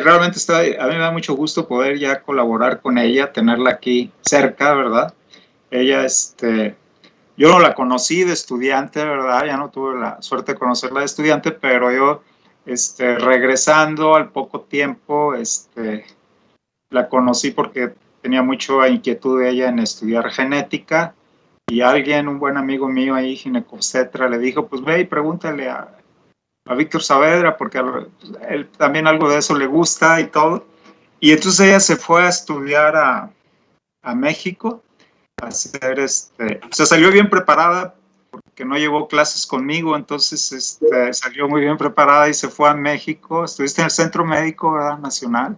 realmente a mí me da mucho gusto poder ya colaborar con ella, tenerla aquí cerca, ¿verdad? Ella, yo no la conocí de estudiante, ¿verdad? Ya no tuve la suerte de conocerla de estudiante, pero yo, regresando al poco tiempo, la conocí porque tenía mucha inquietud de ella en estudiar genética, y un buen amigo mío ahí, ginecobstetra, le dijo, pues ve y pregúntale a Víctor Saavedra, porque a él también algo de eso le gusta y todo. Y entonces ella se fue a estudiar a México, a hacer, se salió bien preparada, porque no llevó clases conmigo, entonces salió muy bien preparada y se fue a México. Estuviste en el Centro Médico, ¿verdad? Nacional,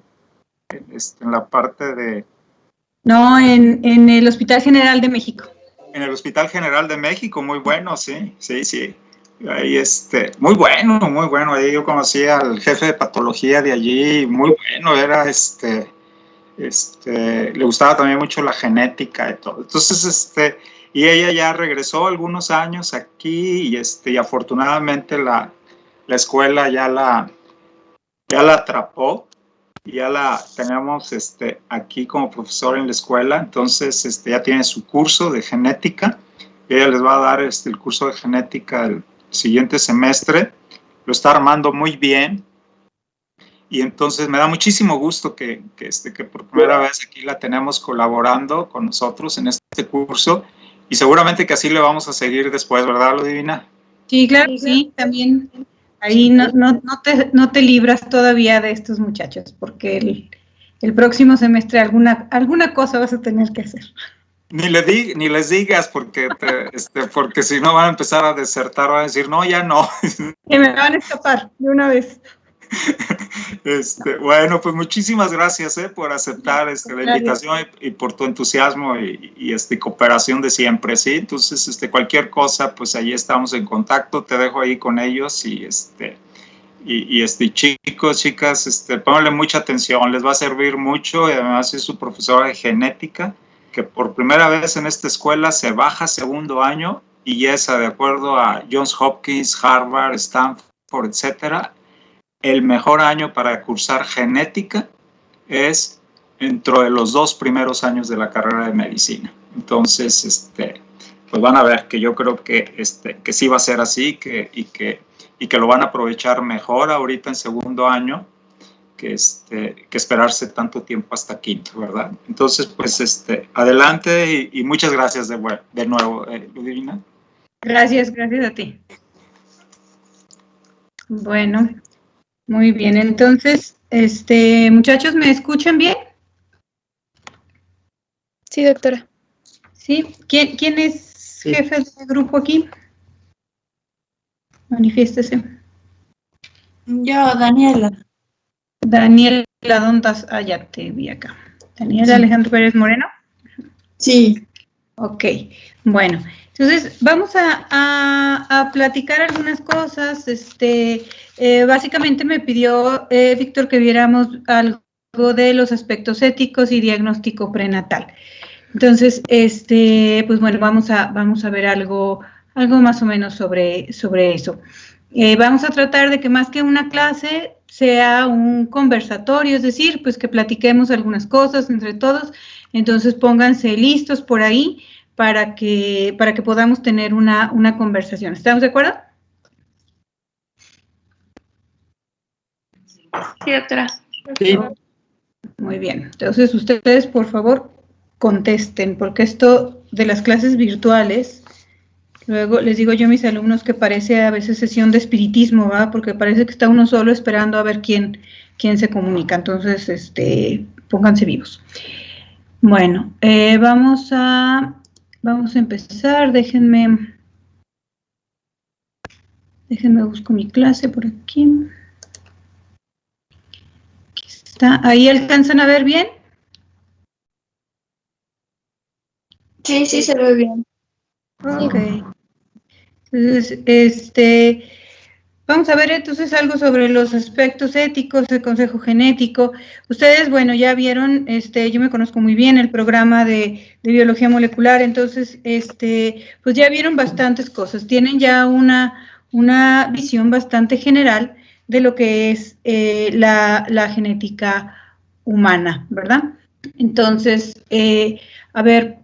en la parte de... No, en el Hospital General de México. En el Hospital General de México, muy bueno, sí. Ahí, muy bueno. Ahí yo conocí al jefe de patología de allí, muy bueno, era, le gustaba también mucho la genética y todo. Entonces, y ella ya regresó algunos años aquí, y afortunadamente la escuela ya la atrapó, y ya la tenemos aquí como profesor en la escuela. Entonces ya tiene su curso de genética, y ella les va a dar el curso de genética el siguiente semestre. Lo está armando muy bien, y entonces me da muchísimo gusto que por primera vez aquí la tenemos colaborando con nosotros en este curso, y seguramente que así le vamos a seguir después, ¿verdad, Ludivina? Sí, claro, sí, también. Ahí no te libras todavía de estos muchachos, porque el próximo semestre alguna cosa vas a tener que hacer. Ni les digas, porque porque si no van a empezar a desertar, van a decir, no, ya no. Que me van a escapar de una vez. Bueno, pues muchísimas gracias por aceptar la invitación, y por tu entusiasmo y cooperación de siempre, ¿sí? Entonces, cualquier cosa, pues ahí estamos en contacto, te dejo ahí con ellos, y chicos, chicas, pónganle mucha atención, les va a servir mucho, y además es su profesora de genética, que por primera vez en esta escuela se baja segundo año, y esa, de acuerdo a Johns Hopkins, Harvard, Stanford, etcétera, el mejor año para cursar genética es dentro de los 2 primeros años de la carrera de medicina. Entonces, pues van a ver que yo creo que sí va a ser así, y que lo van a aprovechar mejor ahorita en segundo año que esperarse tanto tiempo hasta quinto, ¿verdad? Entonces, pues adelante, y muchas gracias de nuevo, Ludivina. Gracias a ti. Bueno, muy bien, entonces, muchachos, ¿me escuchan bien? Sí, doctora. ¿Sí? ¿Quién es jefe de grupo aquí? Manifiéstese. Yo, Daniela. Daniela, ¿dónde estás? Ah, ya te vi acá. Daniela, sí. Alejandro Pérez Moreno. Sí. Ok, bueno, entonces vamos a platicar algunas cosas. Básicamente me pidió Víctor que viéramos algo de los aspectos éticos y diagnóstico prenatal. Entonces, pues bueno, vamos a ver algo más o menos sobre eso. Vamos a tratar de que más que una clase sea un conversatorio, es decir, pues que platiquemos algunas cosas entre todos. Entonces pónganse listos por ahí para que podamos tener una conversación. ¿Estamos de acuerdo? Sí, doctora. Sí. Muy bien. Entonces ustedes, por favor, contesten, porque esto de las clases virtuales, luego les digo yo a mis alumnos que parece a veces sesión de espiritismo, ¿va? Porque parece que está uno solo esperando a ver quién se comunica. Entonces, pónganse vivos. Bueno, vamos a empezar. Déjenme busco mi clase por aquí. Aquí está. ¿Ahí alcanzan a ver bien? Sí, se ve bien. Ok. Entonces, vamos a ver entonces algo sobre los aspectos éticos del consejo genético. Ustedes, bueno, ya vieron, yo me conozco muy bien el programa de biología molecular, entonces, pues ya vieron bastantes cosas. Tienen ya una visión bastante general de lo que es la genética humana, ¿verdad? Entonces, a ver,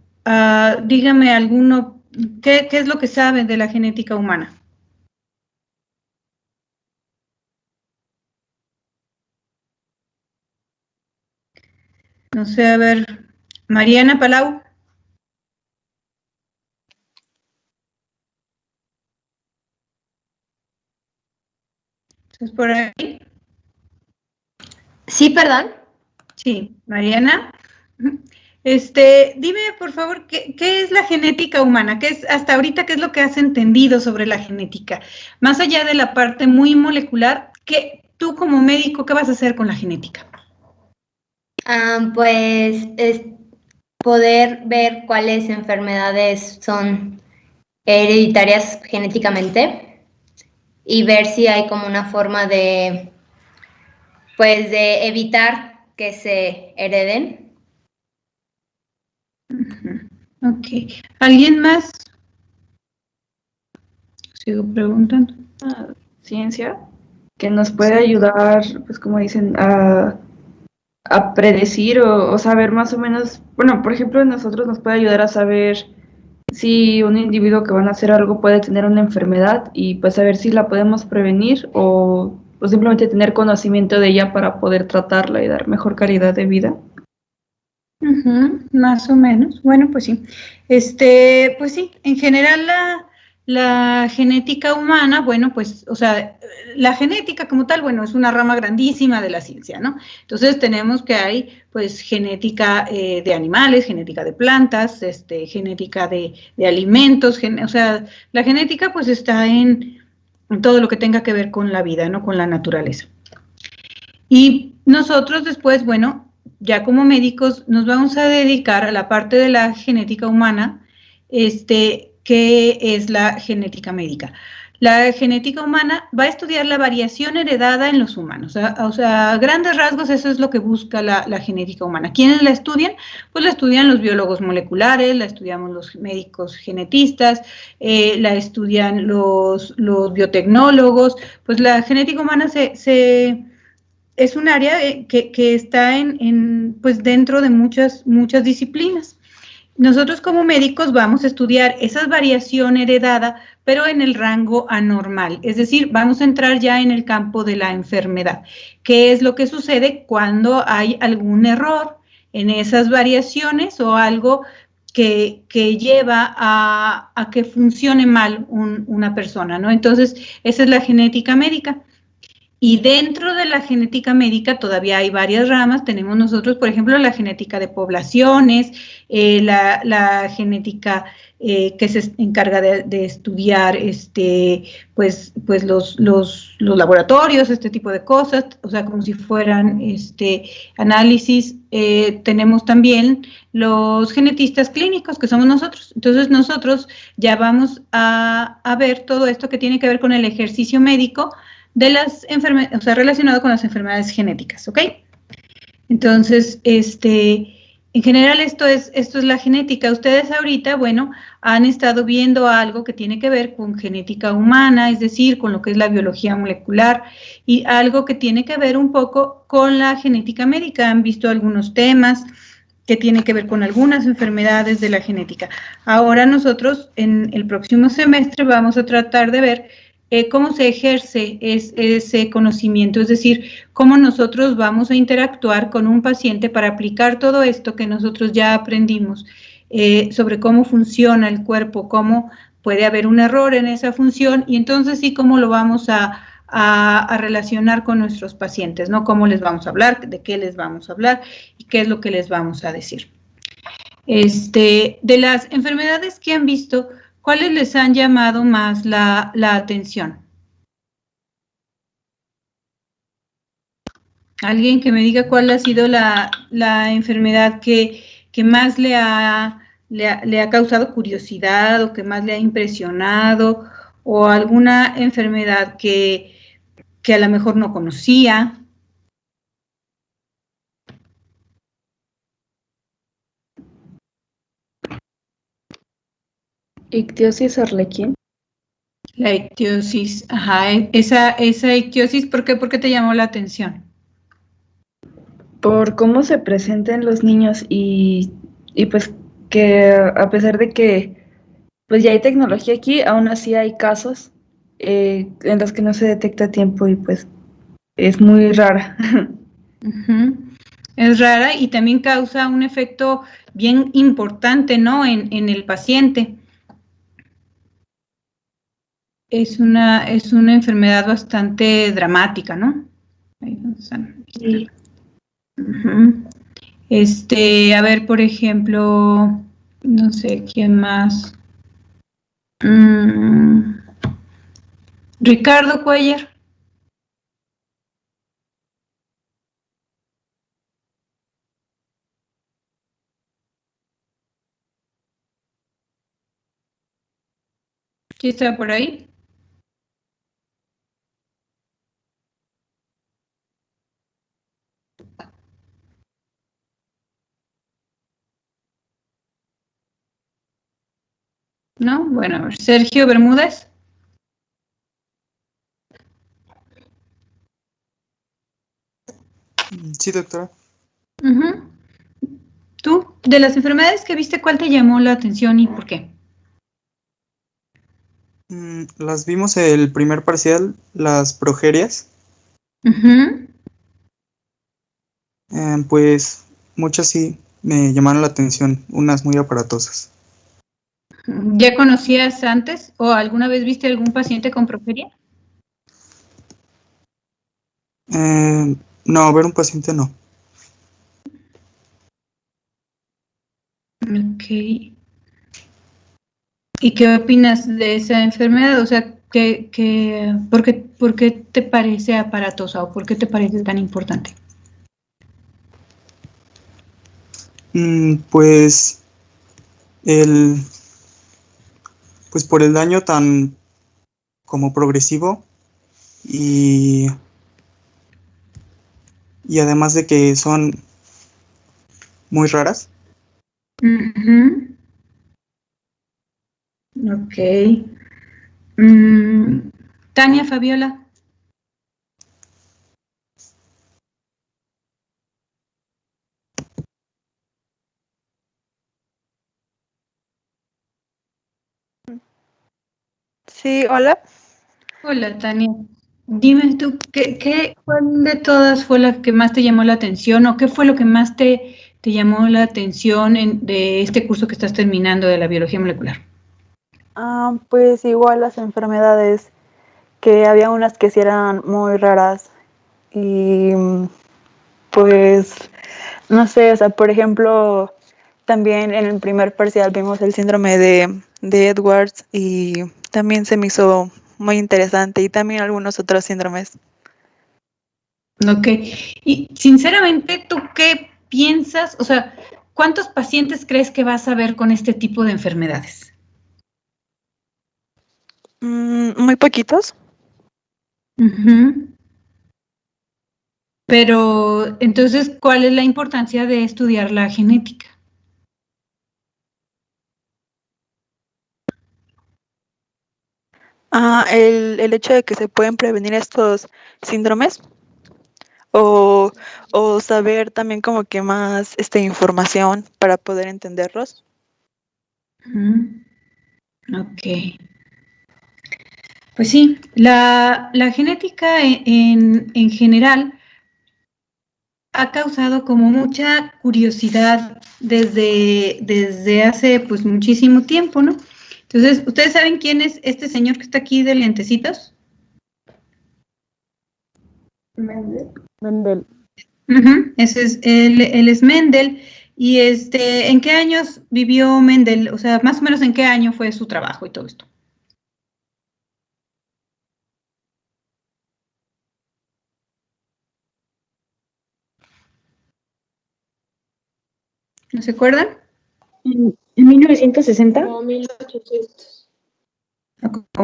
dígame alguno, ¿qué es lo que saben de la genética humana? No sé, a ver, Mariana Palau. ¿Estás por ahí? Sí, perdón. Sí, Mariana. Dime, por favor, ¿qué es la genética humana? ¿Qué es, hasta ahorita, qué es lo que has entendido sobre la genética? Más allá de la parte muy molecular, tú como médico, ¿qué vas a hacer con la genética? Pues es poder ver cuáles enfermedades son hereditarias genéticamente y ver si hay como una forma de, pues, de evitar que se hereden. Ok. ¿Alguien más? Sigo preguntando. Ciencia que nos puede ayudar, pues como dicen, a predecir o saber más o menos, bueno, por ejemplo, nosotros nos puede ayudar a saber si un individuo que va a hacer algo puede tener una enfermedad y pues saber si la podemos prevenir o simplemente tener conocimiento de ella para poder tratarla y dar mejor calidad de vida. Más o menos. Bueno, pues sí. Pues sí, en general la genética humana, bueno, pues, o sea, la genética como tal, bueno, es una rama grandísima de la ciencia, ¿no? Entonces tenemos que hay, pues, genética de animales, genética de plantas, genética de alimentos, o sea, la genética, pues, está en todo lo que tenga que ver con la vida, ¿no? Con la naturaleza. Y nosotros después, bueno, ya como médicos nos vamos a dedicar a la parte de la genética humana, que es la genética médica. La genética humana va a estudiar la variación heredada en los humanos. O sea, a grandes rasgos eso es lo que busca la genética humana. ¿Quiénes la estudian? Pues la estudian los biólogos moleculares, la estudiamos los médicos genetistas, la estudian los biotecnólogos. Pues la genética humana es un área que está pues dentro de muchas disciplinas. Nosotros como médicos vamos a estudiar esa variación heredada, pero en el rango anormal, es decir, vamos a entrar ya en el campo de la enfermedad. ¿Qué es lo que sucede cuando hay algún error en esas variaciones o algo que lleva a que funcione mal una persona, ¿no? Entonces, esa es la genética médica. Y dentro de la genética médica todavía hay varias ramas. Tenemos nosotros, por ejemplo, la genética de poblaciones, la genética que se encarga de estudiar pues los laboratorios, este tipo de cosas, o sea, como si fueran análisis. Tenemos también los genetistas clínicos, que somos nosotros. Entonces, nosotros ya vamos a ver todo esto que tiene que ver con el ejercicio médico de las enfermedades, o sea, relacionado con las enfermedades genéticas, ¿ok? Entonces, en general esto es la genética. Ustedes ahorita, bueno, han estado viendo algo que tiene que ver con genética humana, es decir, con lo que es la biología molecular y algo que tiene que ver un poco con la genética médica. Han visto algunos temas que tienen que ver con algunas enfermedades de la genética. Ahora nosotros en el próximo semestre vamos a tratar de ver cómo se ejerce ese conocimiento, es decir, cómo nosotros vamos a interactuar con un paciente para aplicar todo esto que nosotros ya aprendimos sobre cómo funciona el cuerpo, cómo puede haber un error en esa función y entonces sí cómo lo vamos a relacionar con nuestros pacientes, ¿no? Cómo les vamos a hablar, de qué les vamos a hablar y qué es lo que les vamos a decir. De las enfermedades que han visto, ¿cuáles les han llamado más la atención? Alguien que me diga cuál ha sido la enfermedad que más le ha causado curiosidad o que más le ha impresionado o alguna enfermedad que a lo mejor no conocía. Ictiosis arlequín. La ictiosis, ajá, esa ictiosis, ¿por qué te llamó la atención? Por cómo se presentan los niños y pues que a pesar de que pues ya hay tecnología aquí, aún así hay casos en los que no se detecta a tiempo y pues es muy rara. Ujú. Es rara y también causa un efecto bien importante, ¿no? En el paciente. Es una enfermedad bastante dramática, ¿no? Ahí donde están. Sí. Ujú. A ver, por ejemplo, no sé, ¿quién más? Ricardo Cuellar. ¿Sí está por ahí? ¿No? Bueno, a ver, Sergio Bermúdez. Sí, doctora. Ujú. ¿Tú, de las enfermedades que viste, cuál te llamó la atención y por qué? Las vimos el primer parcial, las progerias. Ujú. Pues muchas sí me llamaron la atención, unas muy aparatosas. ¿Ya conocías antes o alguna vez viste algún paciente con progeria? No, ver un paciente no. Ok. ¿Y qué opinas de esa enfermedad? O sea, por qué te parece aparatosa o por qué te parece tan importante? Pues el, pues por el daño tan como progresivo y, y además de que son muy raras. Ujú. Ok. Tania Fabiola. Sí, hola. Hola, Tania. Dime tú, ¿cuál de todas fue la que más te llamó la atención o qué fue lo que más te llamó la atención de este curso que estás terminando de la biología molecular? Pues igual las enfermedades, que había unas que sí eran muy raras y pues no sé, o sea, por ejemplo, también en el primer parcial vimos el síndrome de Edwards y también se me hizo muy interesante y también algunos otros síndromes. Ok. Y sinceramente, ¿tú qué piensas? O sea, ¿cuántos pacientes crees que vas a ver con este tipo de enfermedades? Muy poquitos. Ujú. Pero entonces, ¿cuál es la importancia de estudiar la genética? El hecho de que se pueden prevenir estos síndromes o, o saber también como que más información para poder entenderlos. Ok. Pues sí, la genética en general ha causado como mucha curiosidad desde hace pues muchísimo tiempo, ¿no? Entonces, ¿ustedes saben quién es este señor que está aquí de lentecitos? Mendel. Ese es, él es Mendel. Y ¿en qué años vivió Mendel? O sea, más o menos en qué año fue su trabajo y todo esto. ¿No se acuerdan? ¿En 1960? Como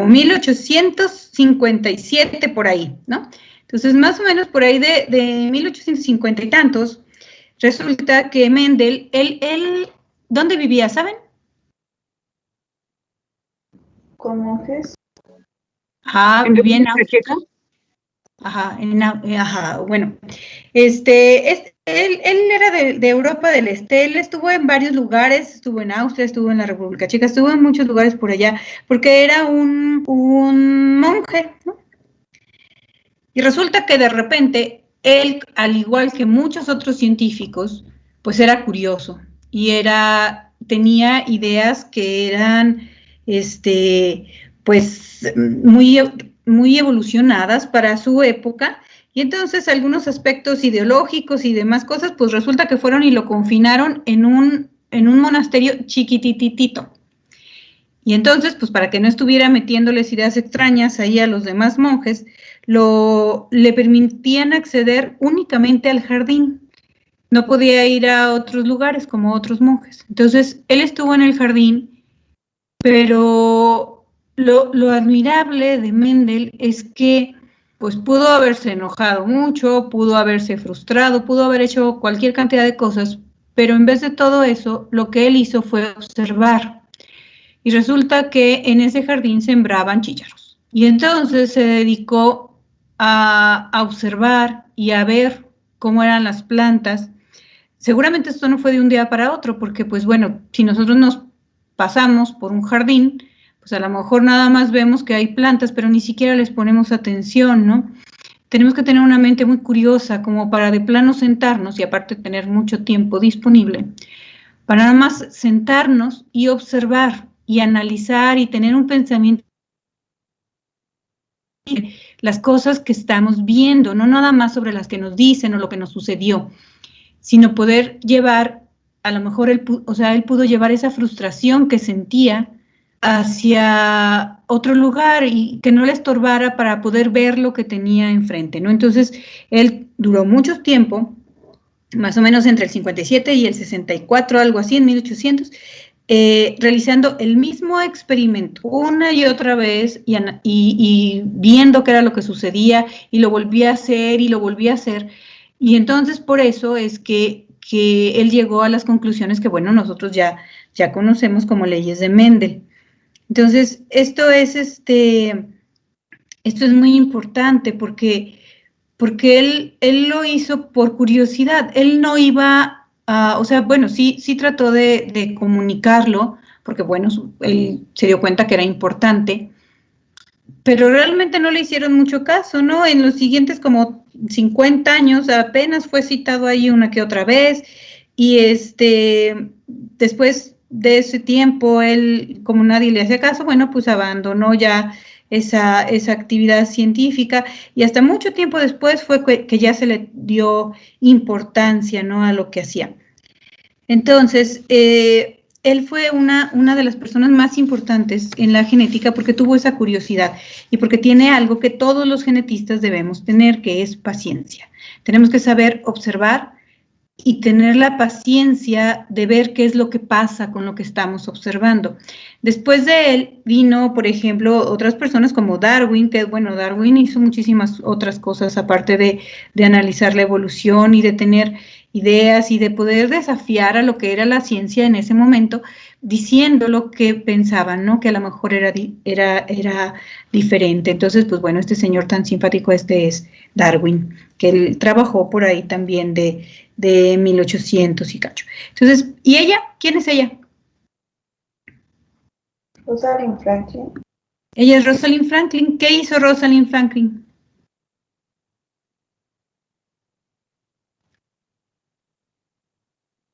1857 por ahí, ¿no? Entonces, más o menos por ahí de 1850 y tantos, resulta que Mendel, ¿dónde vivía? ¿Saben? ¿Con monjes? Ajá, ¿En vivía en República Checa? Ajá, bueno. Él era de Europa del Este, él estuvo en varios lugares, estuvo en Austria, estuvo en la República Checa, estuvo en muchos lugares por allá, porque era un monje, ¿no? Y resulta que de repente él, al igual que muchos otros científicos, pues era curioso y tenía ideas que eran, pues muy evolucionadas para su época. Y entonces algunos aspectos ideológicos y demás cosas, pues resulta que fueron y lo confinaron en un monasterio chiquititito. Y entonces, pues para que no estuviera metiéndoles ideas extrañas ahí a los demás monjes, le permitían acceder únicamente al jardín. No podía ir a otros lugares como otros monjes. Entonces, él estuvo en el jardín, pero lo admirable de Mendel es que pues pudo haberse enojado mucho, pudo haberse frustrado, pudo haber hecho cualquier cantidad de cosas, pero en vez de todo eso, lo que él hizo fue observar. Y resulta que en ese jardín sembraban chícharos. Y entonces se dedicó a observar y a ver cómo eran las plantas. Seguramente esto no fue de un día para otro, porque pues bueno, si nosotros nos pasamos por un jardín, pues a lo mejor nada más vemos que hay plantas, pero ni siquiera les ponemos atención, ¿no? Tenemos que tener una mente muy curiosa como para de plano sentarnos y aparte tener mucho tiempo disponible, para nada más sentarnos y observar y analizar y tener un pensamiento las cosas que estamos viendo, no nada más sobre las que nos dicen o lo que nos sucedió, sino poder llevar, a lo mejor él pudo llevar esa frustración que sentía hacia otro lugar y que no le estorbara para poder ver lo que tenía enfrente, ¿no? Entonces, él duró mucho tiempo, más o menos entre el 57 y el 64, algo así, en 1800, realizando el mismo experimento una y otra vez y viendo qué era lo que sucedía y lo volvía a hacer y lo volvía a hacer. Y entonces por eso es que él llegó a las conclusiones que, bueno, nosotros ya conocemos como leyes de Mendel. Entonces, esto es muy importante porque él lo hizo por curiosidad. Él no iba o sea, bueno, sí trató de comunicarlo, porque bueno, él se dio cuenta que era importante, pero realmente no le hicieron mucho caso, ¿no? En los siguientes como 50 años apenas fue citado ahí una que otra vez, y después de ese tiempo, él, como nadie le hacía caso, bueno, pues abandonó ya esa actividad científica, y hasta mucho tiempo después fue que ya se le dio importancia, ¿no?, a lo que hacía. Entonces, él fue una de las personas más importantes en la genética porque tuvo esa curiosidad y porque tiene algo que todos los genetistas debemos tener, que es paciencia. Tenemos que saber observar y tener la paciencia de ver qué es lo que pasa con lo que estamos observando. Después de él vino, por ejemplo, otras personas como Darwin, que bueno, Darwin hizo muchísimas otras cosas aparte de analizar la evolución y de tener ideas y de poder desafiar a lo que era la ciencia en ese momento, diciendo lo que pensaban, ¿no? Que a lo mejor era diferente. Entonces, pues bueno, este señor tan simpático, es Darwin, que él trabajó por ahí también de 1800 y cacho. Entonces, ¿y ella? ¿Quién es ella? Rosalind Franklin. Ella es Rosalind Franklin. ¿Qué hizo Rosalind Franklin?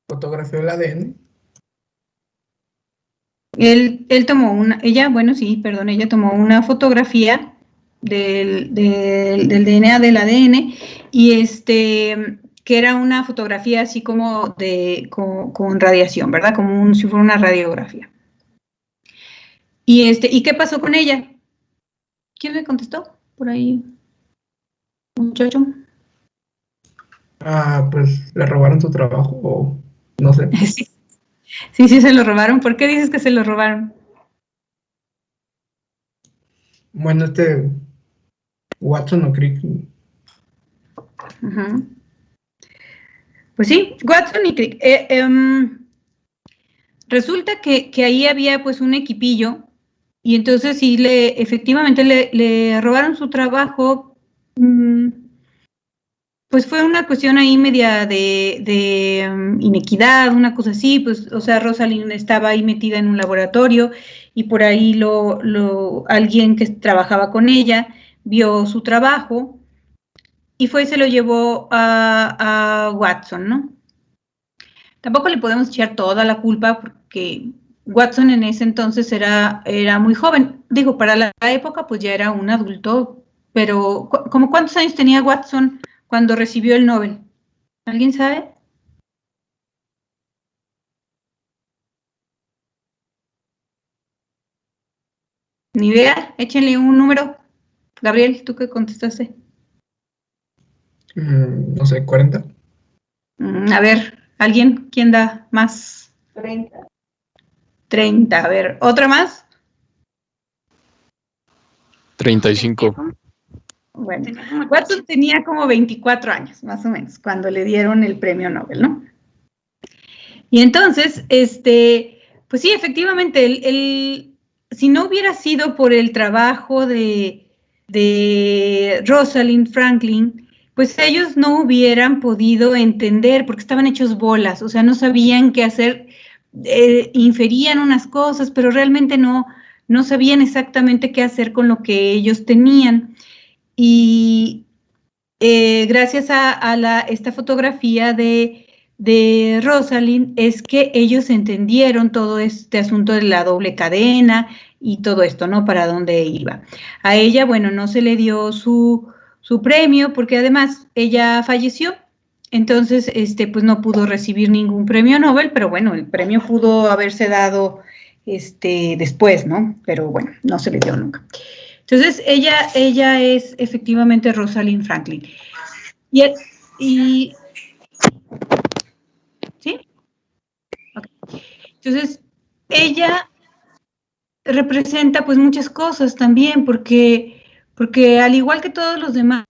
Fotografió el ADN. Él tomó ella tomó una fotografía del DNA, del ADN, y que era una fotografía así como con radiación, ¿verdad? Como si fuera una radiografía. ¿Y qué pasó con ella? ¿Quién me contestó? Por ahí, muchacho. Pues le robaron su trabajo, o no sé. Sí, se lo robaron. ¿Por qué dices que se lo robaron? Bueno, Watson o Crick. Uh-huh. Pues sí, Watson y Crick. Resulta que ahí había pues un equipillo y entonces sí, efectivamente le robaron su trabajo. Pues fue una cuestión ahí media de inequidad, una cosa así, pues, o sea, Rosalind estaba ahí metida en un laboratorio y por ahí alguien que trabajaba con ella vio su trabajo y fue y se lo llevó a Watson, ¿no? Tampoco le podemos echar toda la culpa porque Watson en ese entonces era muy joven. Digo, para la época pues ya era un adulto, pero ¿cómo cuántos años tenía Watson cuando recibió el Nobel? ¿Alguien sabe? Ni idea, échenle un número. Gabriel, ¿tú qué contestaste? No sé, 40. A ver, ¿alguien? ¿Quién da más? 30. 30, a ver, ¿otra más? 35. Bueno, Watson tenía como 24 años, más o menos, cuando le dieron el premio Nobel, ¿no? Y entonces, pues sí, efectivamente, si no hubiera sido por el trabajo de Rosalind Franklin, pues ellos no hubieran podido entender, porque estaban hechos bolas, o sea, no sabían qué hacer, inferían unas cosas, pero realmente no sabían exactamente qué hacer con lo que ellos tenían. Y gracias a esta fotografía de Rosalind es que ellos entendieron todo este asunto de la doble cadena y todo esto, ¿no? Para dónde iba. A ella, bueno, no se le dio su premio porque además ella falleció, entonces, pues no pudo recibir ningún premio Nobel, pero bueno, el premio pudo haberse dado después, ¿no? Pero bueno, no se le dio nunca. Entonces, ella es efectivamente Rosalind Franklin. ¿Sí? Okay. Entonces, ella representa pues muchas cosas también, porque al igual que todos los demás,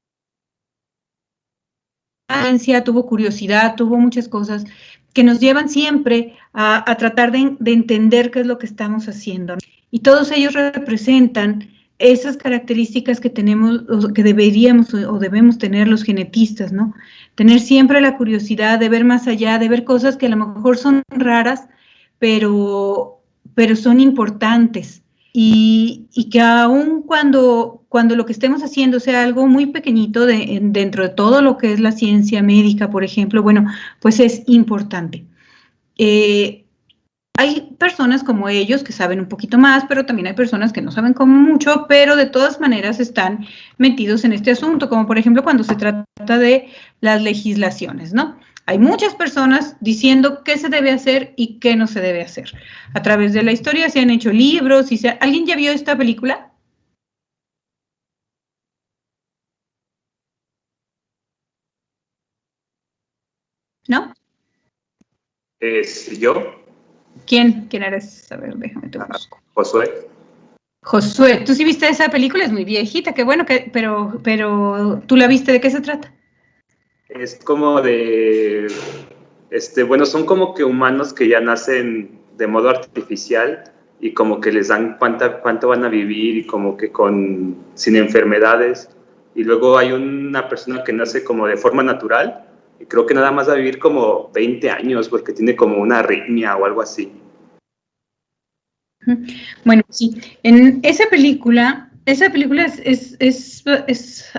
tuvo curiosidad, tuvo muchas cosas que nos llevan siempre a tratar de entender qué es lo que estamos haciendo. Y todos ellos representan esas características que tenemos, o que deberíamos o debemos tener los genetistas, ¿no? Tener siempre la curiosidad de ver más allá, de ver cosas que a lo mejor son raras, pero son importantes. Y que aun cuando lo que estemos haciendo sea algo muy pequeñito dentro de todo lo que es la ciencia médica, por ejemplo, bueno, pues es importante. Hay personas como ellos que saben un poquito más, pero también hay personas que no saben como mucho, pero de todas maneras están metidos en este asunto, como por ejemplo cuando se trata de las legislaciones, ¿no? Hay muchas personas diciendo qué se debe hacer y qué no se debe hacer. A través de la historia se han hecho libros. ¿Alguien ya vio esta película? ¿No? ¿Yo? ¿Quién eres? A ver, déjame te busco. Josué. Josué, ¿tú sí viste esa película? Es muy viejita, qué bueno, pero ¿tú la viste? ¿De qué se trata? Es como de, bueno, son como que humanos que ya nacen de modo artificial y como que les dan cuánto van a vivir y como que sin enfermedades. Y luego hay una persona que nace como de forma natural y creo que nada más va a vivir como 20 años porque tiene como una arritmia o algo así. Bueno, sí, en esa película es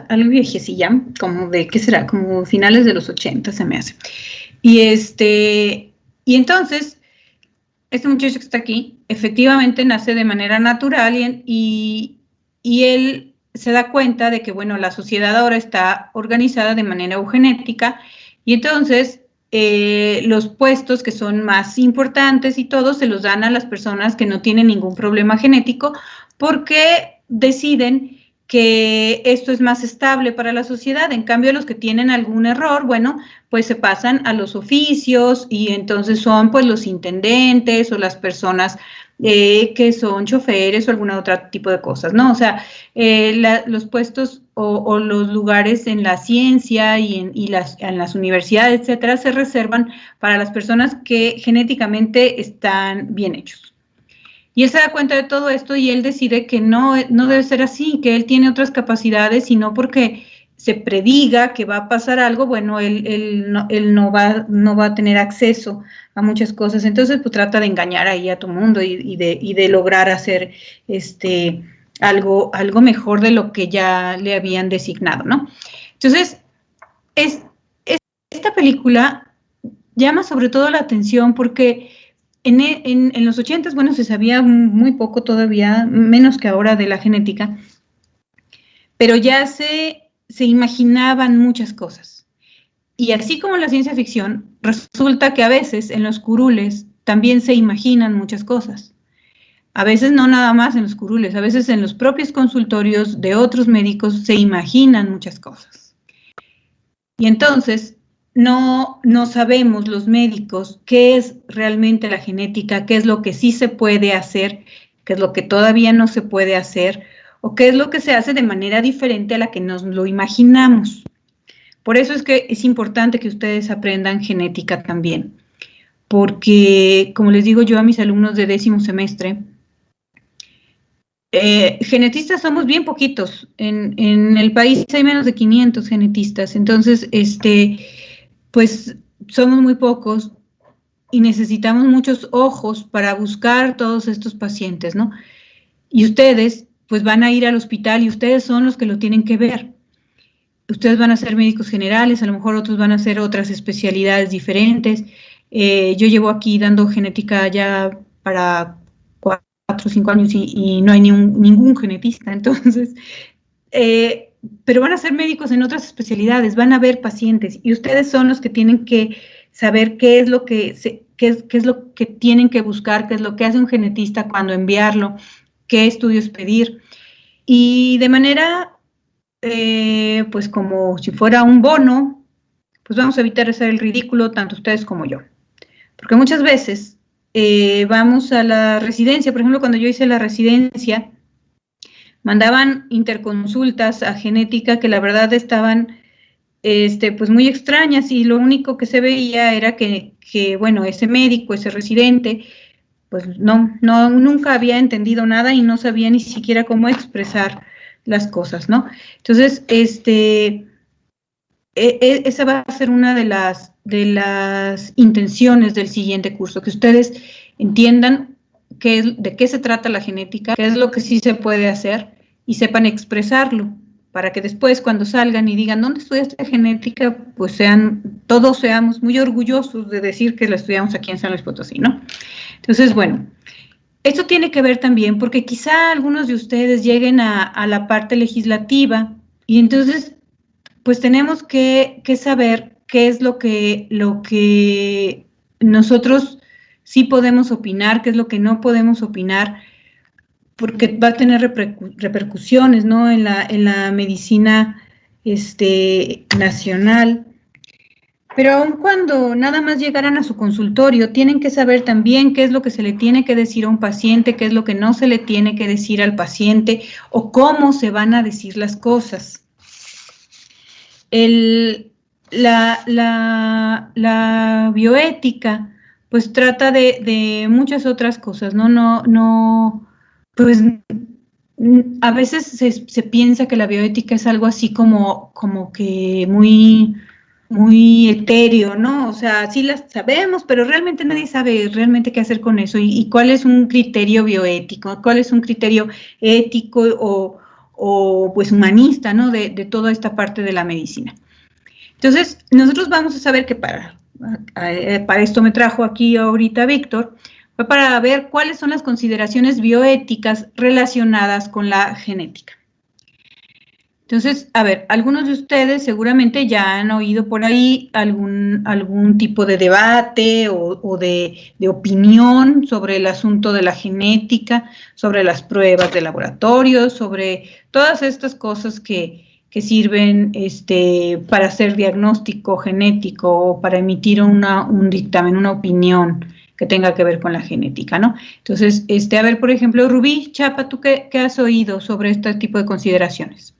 algo viejecilla, como de, ¿qué será? Como finales de los 80 se me hace. Y entonces, este muchacho que está aquí, efectivamente nace de manera natural y él se da cuenta de que, bueno, la sociedad ahora está organizada de manera eugenética y entonces los puestos que son más importantes y todo se los dan a las personas que no tienen ningún problema genético porque deciden que esto es más estable para la sociedad. En cambio, los que tienen algún error, bueno, pues se pasan a los oficios y entonces son pues los intendentes o las personas que son choferes o algún otro tipo de cosas, ¿no? O sea, los puestos o los lugares en la ciencia y en las universidades, etcétera, se reservan para las personas que genéticamente están bien hechos. Y él se da cuenta de todo esto y él decide que no debe ser así, que él tiene otras capacidades y no porque se prediga que va a pasar algo, bueno, él no va a tener acceso a muchas cosas. Entonces, pues trata de engañar ahí a tu mundo y de lograr hacer algo mejor de lo que ya le habían designado, ¿no? Entonces, esta película llama sobre todo la atención porque en los 80s, bueno, se sabía muy poco todavía, menos que ahora de la genética, pero ya se imaginaban muchas cosas. Y así como la ciencia ficción, resulta que a veces en los curules también se imaginan muchas cosas. A veces no nada más en los curules, a veces en los propios consultorios de otros médicos se imaginan muchas cosas. Y entonces no sabemos los médicos qué es realmente la genética, qué es lo que sí se puede hacer, qué es lo que todavía no se puede hacer, o qué es lo que se hace de manera diferente a la que nos lo imaginamos. Por eso es que es importante que ustedes aprendan genética también, porque, como les digo yo a mis alumnos de 10º semestre, genetistas somos bien poquitos. En el país hay menos de 500 genetistas, entonces, pues somos muy pocos y necesitamos muchos ojos para buscar todos estos pacientes, ¿no? Y ustedes, pues van a ir al hospital y ustedes son los que lo tienen que ver. Ustedes van a ser médicos generales, a lo mejor otros van a hacer otras especialidades diferentes. Yo llevo aquí dando genética ya para 4 o 5 años y no hay ningún genetista, entonces, pero van a ser médicos en otras especialidades, van a ver pacientes y ustedes son los que tienen que saber qué es lo que tienen que buscar, qué es lo que hace un genetista cuando enviarlo, qué estudios pedir. Y de manera, pues como si fuera un bono, pues vamos a evitar hacer el ridículo tanto ustedes como yo. Porque muchas veces vamos a la residencia, por ejemplo, cuando yo hice la residencia, mandaban interconsultas a genética que la verdad estaban pues muy extrañas y lo único que se veía era que bueno, ese médico, ese residente, pues nunca había entendido nada y no sabía ni siquiera cómo expresar las cosas, ¿no? Entonces, esa va a ser una de las intenciones del siguiente curso, que ustedes entiendan de qué se trata la genética, qué es lo que sí se puede hacer y sepan expresarlo, para que después cuando salgan y digan, ¿dónde estudiaste genética? Pues todos seamos muy orgullosos de decir que la estudiamos aquí en San Luis Potosí, ¿no? Entonces, bueno, esto tiene que ver también porque quizá algunos de ustedes lleguen a la parte legislativa y entonces pues tenemos que saber qué es lo que nosotros sí podemos opinar, qué es lo que no podemos opinar, porque va a tener repercusiones, ¿no? En la medicina nacional. Pero aun cuando nada más llegaran a su consultorio, tienen que saber también qué es lo que se le tiene que decir a un paciente, qué es lo que no se le tiene que decir al paciente o cómo se van a decir las cosas. La bioética, pues trata de muchas otras cosas, ¿no? Pues a veces se piensa que la bioética es algo así como que muy etéreo, ¿no? O sea, sí las sabemos, pero realmente nadie sabe realmente qué hacer con eso y cuál es un criterio bioético, cuál es un criterio ético o pues humanista, ¿no? De toda esta parte de la medicina. Entonces, nosotros vamos a saber que para esto me trajo aquí ahorita Víctor, fue para ver cuáles son las consideraciones bioéticas relacionadas con la genética. Entonces, a ver, algunos de ustedes seguramente ya han oído por ahí algún tipo de debate o de opinión sobre el asunto de la genética, sobre las pruebas de laboratorio, sobre todas estas cosas que sirven para hacer diagnóstico genético o para emitir un dictamen, una opinión que tenga que ver con la genética, ¿no? Entonces, a ver, por ejemplo, Rubí Chapa, ¿tú qué has oído sobre este tipo de consideraciones?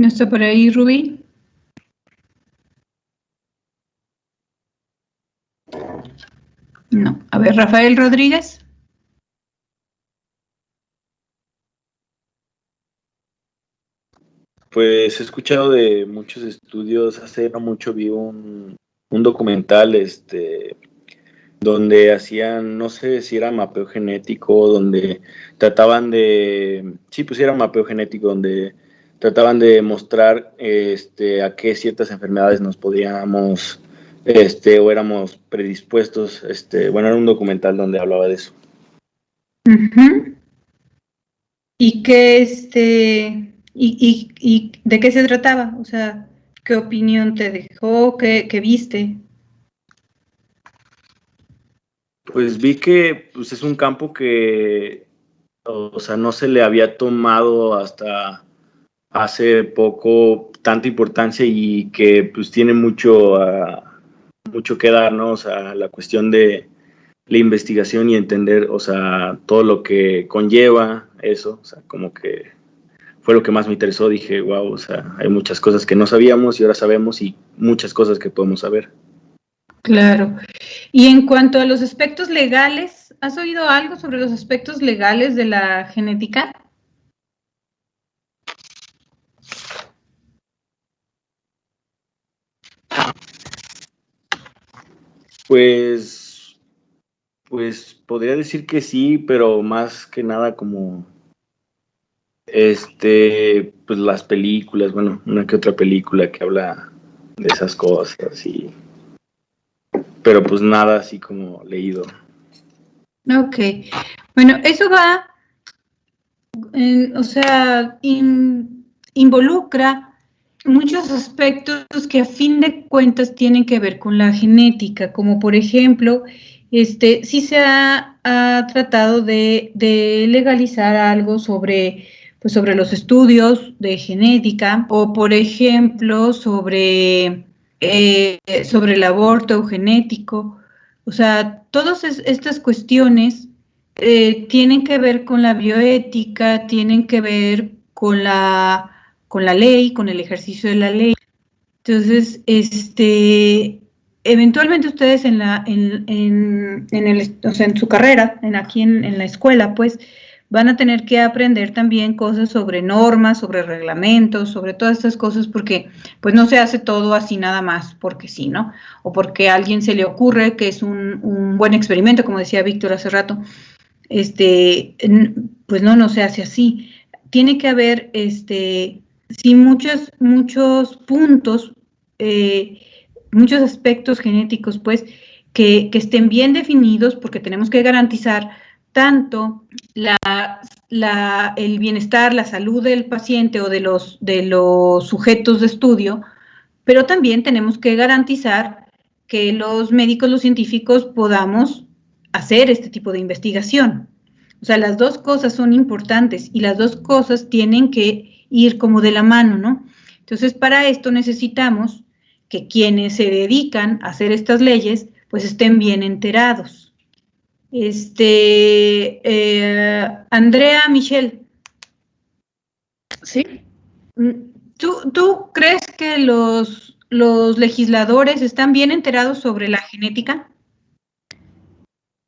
¿No está por ahí, Rubí? No. A ver, Rafael Rodríguez. Pues he escuchado de muchos estudios. Hace no mucho vi un documental donde hacían, no sé si era mapeo genético, donde trataban de, sí, pues era mapeo genético, donde trataban de mostrar a qué ciertas enfermedades nos podíamos, o éramos predispuestos. Bueno, era un documental donde hablaba de eso. Uh-huh. ¿Y qué, y de qué se trataba? O sea, ¿qué opinión te dejó? ¿Qué viste? Pues vi que pues, es un campo que, o sea, no se le había tomado hasta hace poco tanta importancia y que pues tiene mucho que dar, ¿no? O sea, la cuestión de la investigación y entender, o sea, todo lo que conlleva eso, o sea, como que fue lo que más me interesó. Dije, wow, o sea, hay muchas cosas que no sabíamos y ahora sabemos, y muchas cosas que podemos saber. Claro. Y en cuanto a los aspectos legales, ¿has oído algo sobre los aspectos legales de la genética? Pues podría decir que sí, pero más que nada como pues las películas, bueno, una que otra película que habla de esas cosas, pero pues nada así como leído. Ok. Bueno, eso va, o sea, involucra muchos aspectos que a fin de cuentas tienen que ver con la genética, como por ejemplo, sí se ha tratado de legalizar algo sobre los estudios de genética, o por ejemplo sobre el aborto eugenético. O sea, todas estas cuestiones tienen que ver con la bioética, tienen que ver con la ley, con el ejercicio de la ley. Entonces, eventualmente ustedes en su carrera, aquí en la escuela, pues, van a tener que aprender también cosas sobre normas, sobre reglamentos, sobre todas estas cosas, porque pues no se hace todo así nada más, porque sí, ¿no? O porque a alguien se le ocurre que es un buen experimento, como decía Víctor hace rato, pues no se hace así. Tiene que haber, sí, muchos puntos, muchos aspectos genéticos, pues, que estén bien definidos, porque tenemos que garantizar tanto el bienestar, la salud del paciente o de los sujetos de estudio, pero también tenemos que garantizar que los médicos, los científicos, podamos hacer este tipo de investigación. O sea, las dos cosas son importantes y las dos cosas tienen que ir como de la mano, ¿no? Entonces, para esto necesitamos que quienes se dedican a hacer estas leyes, pues estén bien enterados. Andrea, Michelle. Sí. ¿Tú crees que los legisladores están bien enterados sobre la genética?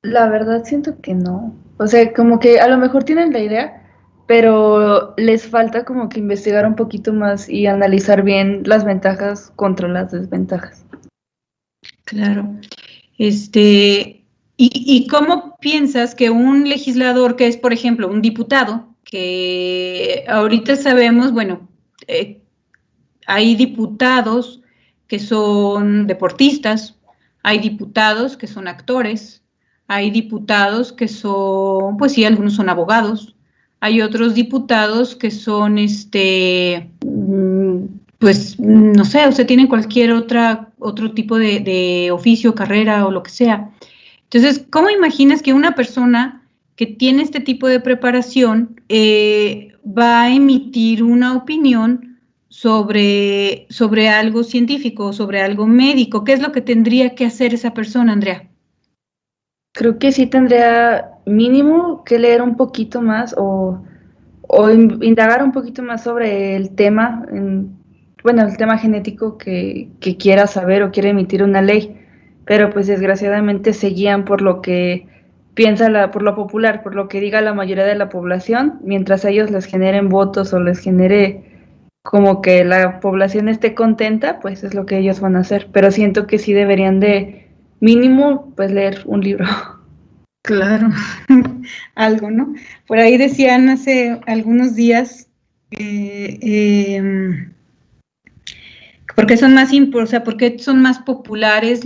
La verdad siento que no. O sea, como que a lo mejor tienen la idea, pero les falta como que investigar un poquito más y analizar bien las ventajas contra las desventajas. Claro. ¿Y cómo piensas que un legislador que es, por ejemplo, un diputado, que ahorita sabemos, bueno, hay diputados que son deportistas, hay diputados que son actores, hay diputados que son, pues sí, algunos son abogados, hay otros diputados que son, pues, no sé, o sea, tienen cualquier otro tipo de oficio, carrera o lo que sea. Entonces, ¿cómo imaginas que una persona que tiene este tipo de preparación va a emitir una opinión sobre algo científico, sobre algo médico? ¿Qué es lo que tendría que hacer esa persona, Andrea? Creo que sí tendría mínimo que leer un poquito más o indagar un poquito más sobre el tema, el tema genético que quiera saber o quiere emitir una ley, pero pues desgraciadamente se guían por lo que piensa por lo popular, por lo que diga la mayoría de la población, mientras a ellos les generen votos o les genere como que la población esté contenta, pues es lo que ellos van a hacer, pero siento que sí deberían de mínimo pues leer un libro. Claro, algo, ¿no? Por ahí decían hace algunos días, porque son más, o sea, porque son más populares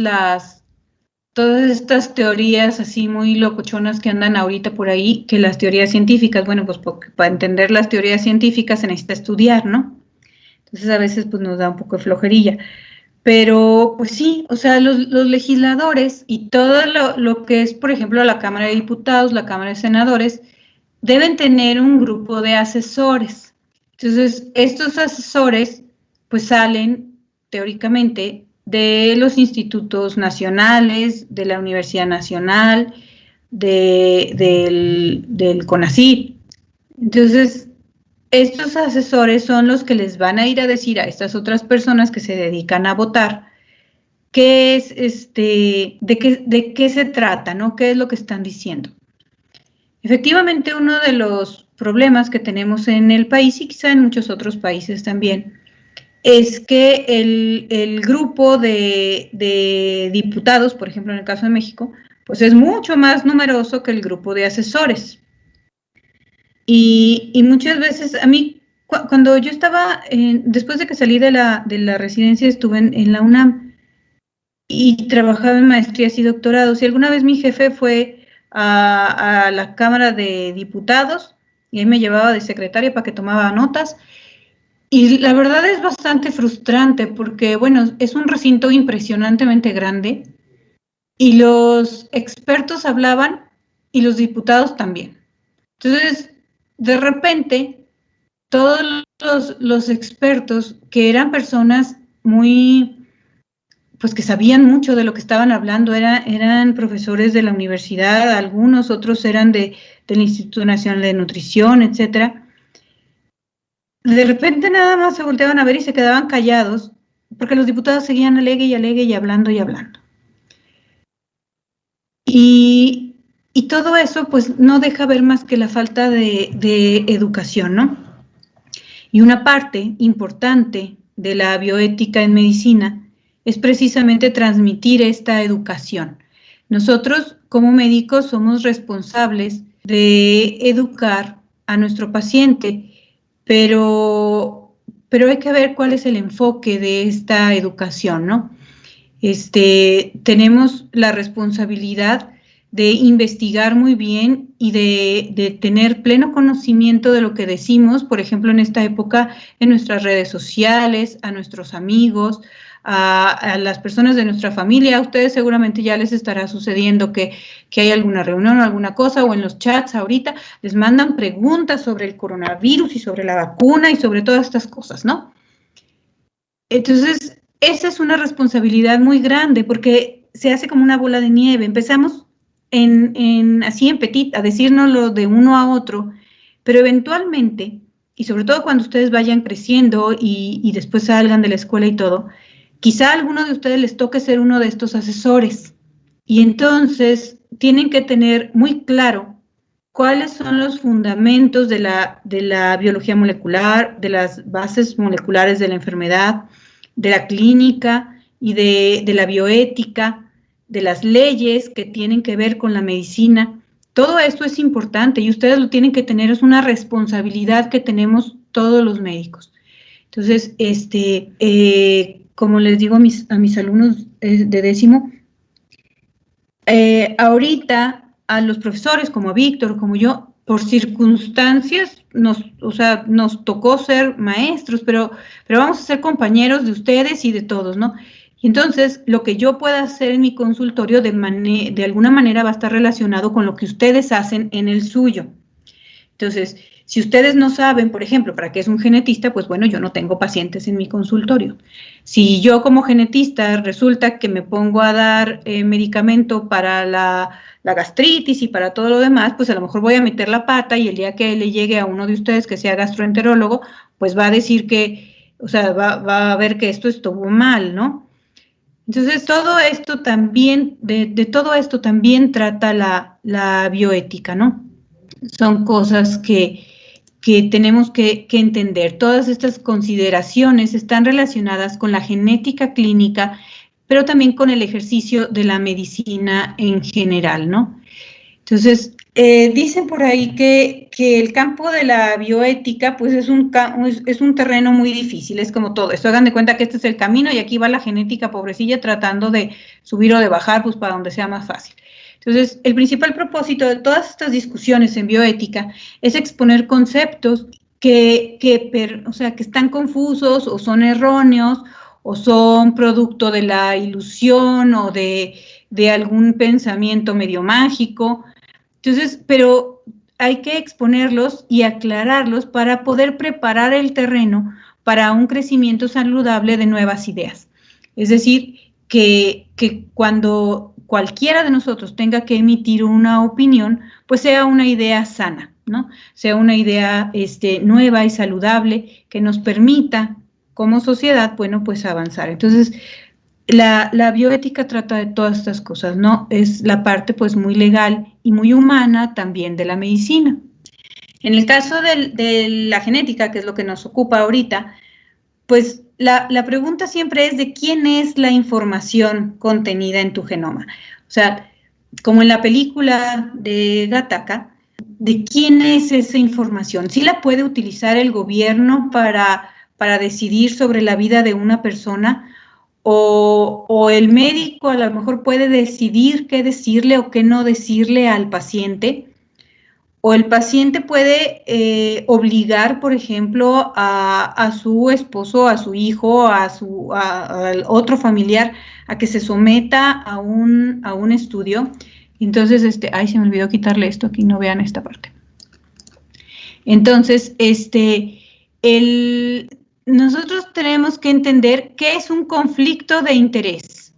todas estas teorías así muy locochonas que andan ahorita por ahí que las teorías científicas. Bueno, pues porque para entender las teorías científicas se necesita estudiar, ¿no? Entonces a veces pues nos da un poco de flojerilla. Pero pues sí, o sea, los legisladores y todo lo que es, por ejemplo, la Cámara de Diputados, la Cámara de Senadores, deben tener un grupo de asesores. Entonces, estos asesores pues salen teóricamente de los institutos nacionales, de la Universidad Nacional, del CONACYT. Entonces, estos asesores son los que les van a ir a decir a estas otras personas que se dedican a votar qué es de qué se trata, ¿no? ¿Qué es lo que están diciendo? Efectivamente, uno de los problemas que tenemos en el país y quizá en muchos otros países también es que el grupo de diputados, por ejemplo, en el caso de México, pues es mucho más numeroso que el grupo de asesores. Y muchas veces, a mí, cuando yo estaba, después de que salí de la residencia, estuve en la UNAM y trabajaba en maestrías y doctorados. Y alguna vez mi jefe fue a la Cámara de Diputados y ahí me llevaba de secretaria para que tomaba notas. Y la verdad es bastante frustrante porque, bueno, es un recinto impresionantemente grande y los expertos hablaban y los diputados también. Entonces, de repente, todos los expertos, que eran personas muy, pues que sabían mucho de lo que estaban hablando, eran profesores de la universidad, algunos otros eran del Instituto Nacional de Nutrición, etcétera. De repente nada más se volteaban a ver y se quedaban callados, porque los diputados seguían alegue y hablando y hablando. Y todo eso, pues, no deja ver más que la falta de educación, ¿no? Y una parte importante de la bioética en medicina es precisamente transmitir esta educación. Nosotros, como médicos, somos responsables de educar a nuestro paciente, pero hay que ver cuál es el enfoque de esta educación, ¿no? Tenemos la responsabilidad de investigar muy bien y de tener pleno conocimiento de lo que decimos, por ejemplo, en esta época, en nuestras redes sociales, a nuestros amigos, a las personas de nuestra familia. A ustedes seguramente ya les estará sucediendo que hay alguna reunión o alguna cosa, o en los chats ahorita les mandan preguntas sobre el coronavirus y sobre la vacuna y sobre todas estas cosas, ¿no? Entonces, esa es una responsabilidad muy grande porque se hace como una bola de nieve. Empezamos así en petit, a decírnoslo de uno a otro, pero eventualmente, y sobre todo cuando ustedes vayan creciendo y después salgan de la escuela y todo, quizá a alguno de ustedes les toque ser uno de estos asesores, y entonces tienen que tener muy claro cuáles son los fundamentos de la biología molecular, de las bases moleculares de la enfermedad, de la clínica y de la bioética, de las leyes que tienen que ver con la medicina. Todo esto es importante y ustedes lo tienen que tener, es una responsabilidad que tenemos todos los médicos. Entonces, como les digo a mis alumnos de décimo, ahorita a los profesores como a Víctor, como yo, por circunstancias nos tocó ser maestros, pero vamos a ser compañeros de ustedes y de todos, ¿no? Y entonces, lo que yo pueda hacer en mi consultorio de alguna manera va a estar relacionado con lo que ustedes hacen en el suyo. Entonces, si ustedes no saben, por ejemplo, para qué es un genetista, pues bueno, yo no tengo pacientes en mi consultorio. Si yo como genetista resulta que me pongo a dar medicamento para la gastritis y para todo lo demás, pues a lo mejor voy a meter la pata y el día que le llegue a uno de ustedes que sea gastroenterólogo, pues va a decir que, o sea, va a ver que esto estuvo mal, ¿no? Entonces, todo esto también, de todo esto también trata la bioética, ¿no? Son cosas que tenemos que entender. Todas estas consideraciones están relacionadas con la genética clínica, pero también con el ejercicio de la medicina en general, ¿no? Entonces, dicen por ahí que el campo de la bioética, pues es un terreno muy difícil, es como todo esto. Hagan de cuenta que este es el camino y aquí va la genética pobrecilla tratando de subir o de bajar, pues para donde sea más fácil. Entonces, el principal propósito de todas estas discusiones en bioética es exponer conceptos que están confusos o son erróneos o son producto de la ilusión o de algún pensamiento medio mágico. Entonces, pero hay que exponerlos y aclararlos para poder preparar el terreno para un crecimiento saludable de nuevas ideas. Es decir, que cuando cualquiera de nosotros tenga que emitir una opinión, pues sea una idea sana, ¿no? Sea una idea nueva y saludable que nos permita, como sociedad, bueno, pues avanzar. Entonces, la bioética trata de todas estas cosas, ¿no? Es la parte, pues, muy legal y muy humana también de la medicina. En el caso de la genética, que es lo que nos ocupa ahorita, pues la pregunta siempre es de quién es la información contenida en tu genoma. O sea, como en la película de Gattaca, ¿de quién es esa información? ¿Sí la puede utilizar el gobierno para decidir sobre la vida de una persona? ¿O el médico a lo mejor puede decidir qué decirle o qué no decirle al paciente? O el paciente puede obligar, por ejemplo, a su esposo, a su hijo, al otro familiar a que se someta a un estudio. Entonces, ay, se me olvidó quitarle esto aquí, no vean esta parte. Entonces, nosotros tenemos que entender qué es un conflicto de interés.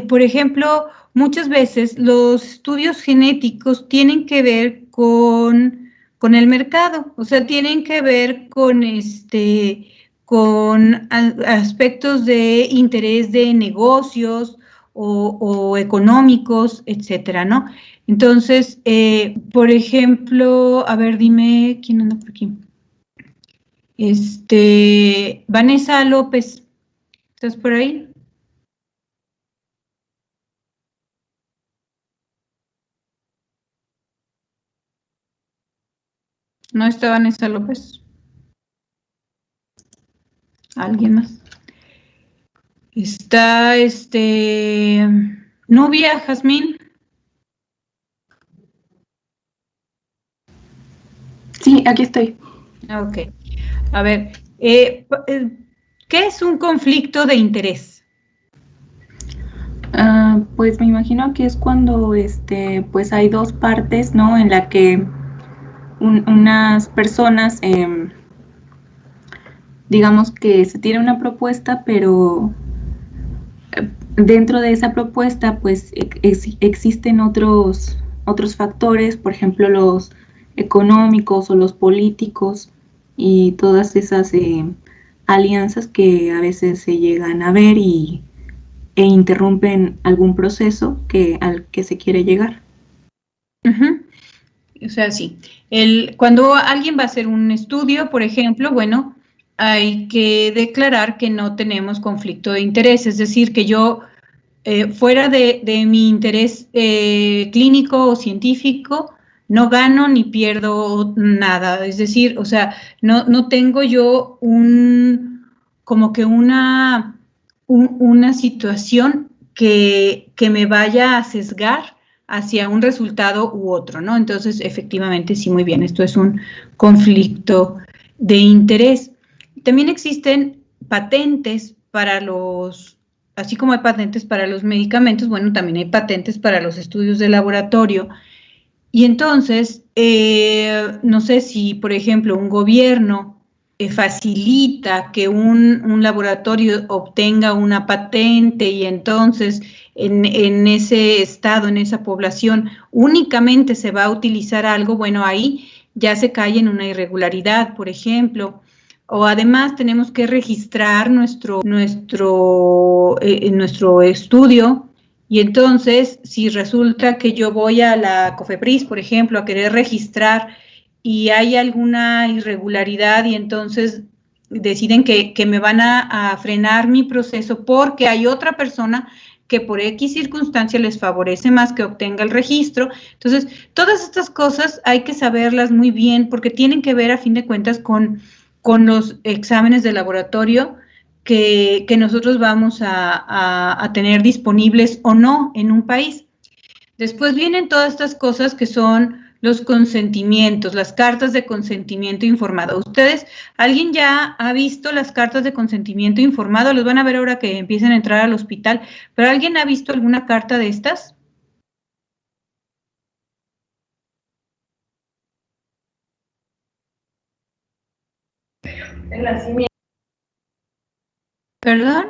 Por ejemplo, muchas veces los estudios genéticos tienen que ver con el mercado, o sea, tienen que ver con aspectos de interés de negocios o económicos, etcétera, ¿no? Entonces, por ejemplo, a ver, dime, ¿quién anda por aquí? Vanessa López, ¿estás por ahí? ¿No está Vanessa López? ¿Alguien más? Está, Nubia, Jazmín. Sí, aquí estoy. Ok. A ver, ¿qué es un conflicto de interés? Pues me imagino que es cuando, pues hay dos partes, ¿no? En la que unas personas, digamos que se tiene una propuesta, pero dentro de esa propuesta, pues existen otros factores, por ejemplo, los económicos o los políticos y todas esas alianzas que a veces se llegan a ver e interrumpen algún proceso al que se quiere llegar. Uh-huh. O sea, sí. Cuando alguien va a hacer un estudio, por ejemplo, bueno, hay que declarar que no tenemos conflicto de interés, es decir, que yo, fuera de mi interés clínico o científico, no gano ni pierdo nada, es decir, o sea, no tengo yo como que una situación que me vaya a sesgar hacia un resultado u otro, ¿no? Entonces, efectivamente, sí, muy bien, esto es un conflicto de interés. También existen patentes así como hay patentes para los medicamentos, bueno, también hay patentes para los estudios de laboratorio Y entonces, no sé si, por ejemplo, un gobierno facilita que un laboratorio obtenga una patente y entonces en ese estado, en esa población, únicamente se va a utilizar algo, bueno, ahí ya se cae en una irregularidad, por ejemplo. O además tenemos que registrar nuestro estudio. Y entonces, si resulta que yo voy a la COFEPRIS, por ejemplo, a querer registrar y hay alguna irregularidad y entonces deciden que me van a frenar mi proceso porque hay otra persona que por X circunstancia les favorece más que obtenga el registro. Entonces, todas estas cosas hay que saberlas muy bien porque tienen que ver, a fin de cuentas, con los exámenes de laboratorio que nosotros vamos a tener disponibles o no en un país. Después vienen todas estas cosas que son los consentimientos, las cartas de consentimiento informado. ¿Ustedes, alguien ya ha visto las cartas de consentimiento informado? Los van a ver ahora que empiecen a entrar al hospital, pero ¿alguien ha visto alguna carta de estas? El nacimiento. ¿Perdón?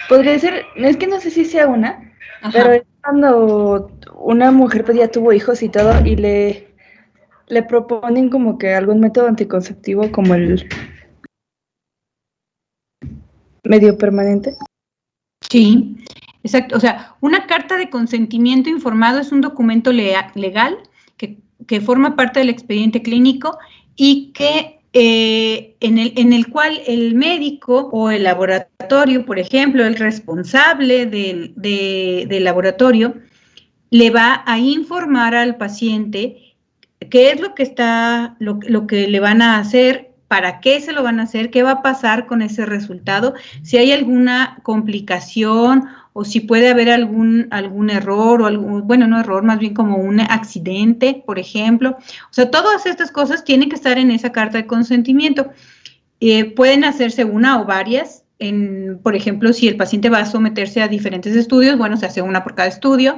Podría ser, es que no sé si sea una, Ajá. pero es cuando una mujer pues ya tuvo hijos y todo y le proponen como que algún método anticonceptivo como el medio permanente. Sí, exacto. O sea, una carta de consentimiento informado es un documento legal que forma parte del expediente clínico y que en el cual el médico o el laboratorio, por ejemplo, el responsable del laboratorio, le va a informar al paciente qué es lo que le van a hacer, para qué se lo van a hacer, qué va a pasar con ese resultado, si hay alguna complicación o si puede haber algún error o bueno, no error, más bien como un accidente, por ejemplo. O sea, todas estas cosas tienen que estar en esa carta de consentimiento. Pueden hacerse una o varias. Por ejemplo, si el paciente va a someterse a diferentes estudios, bueno, se hace una por cada estudio.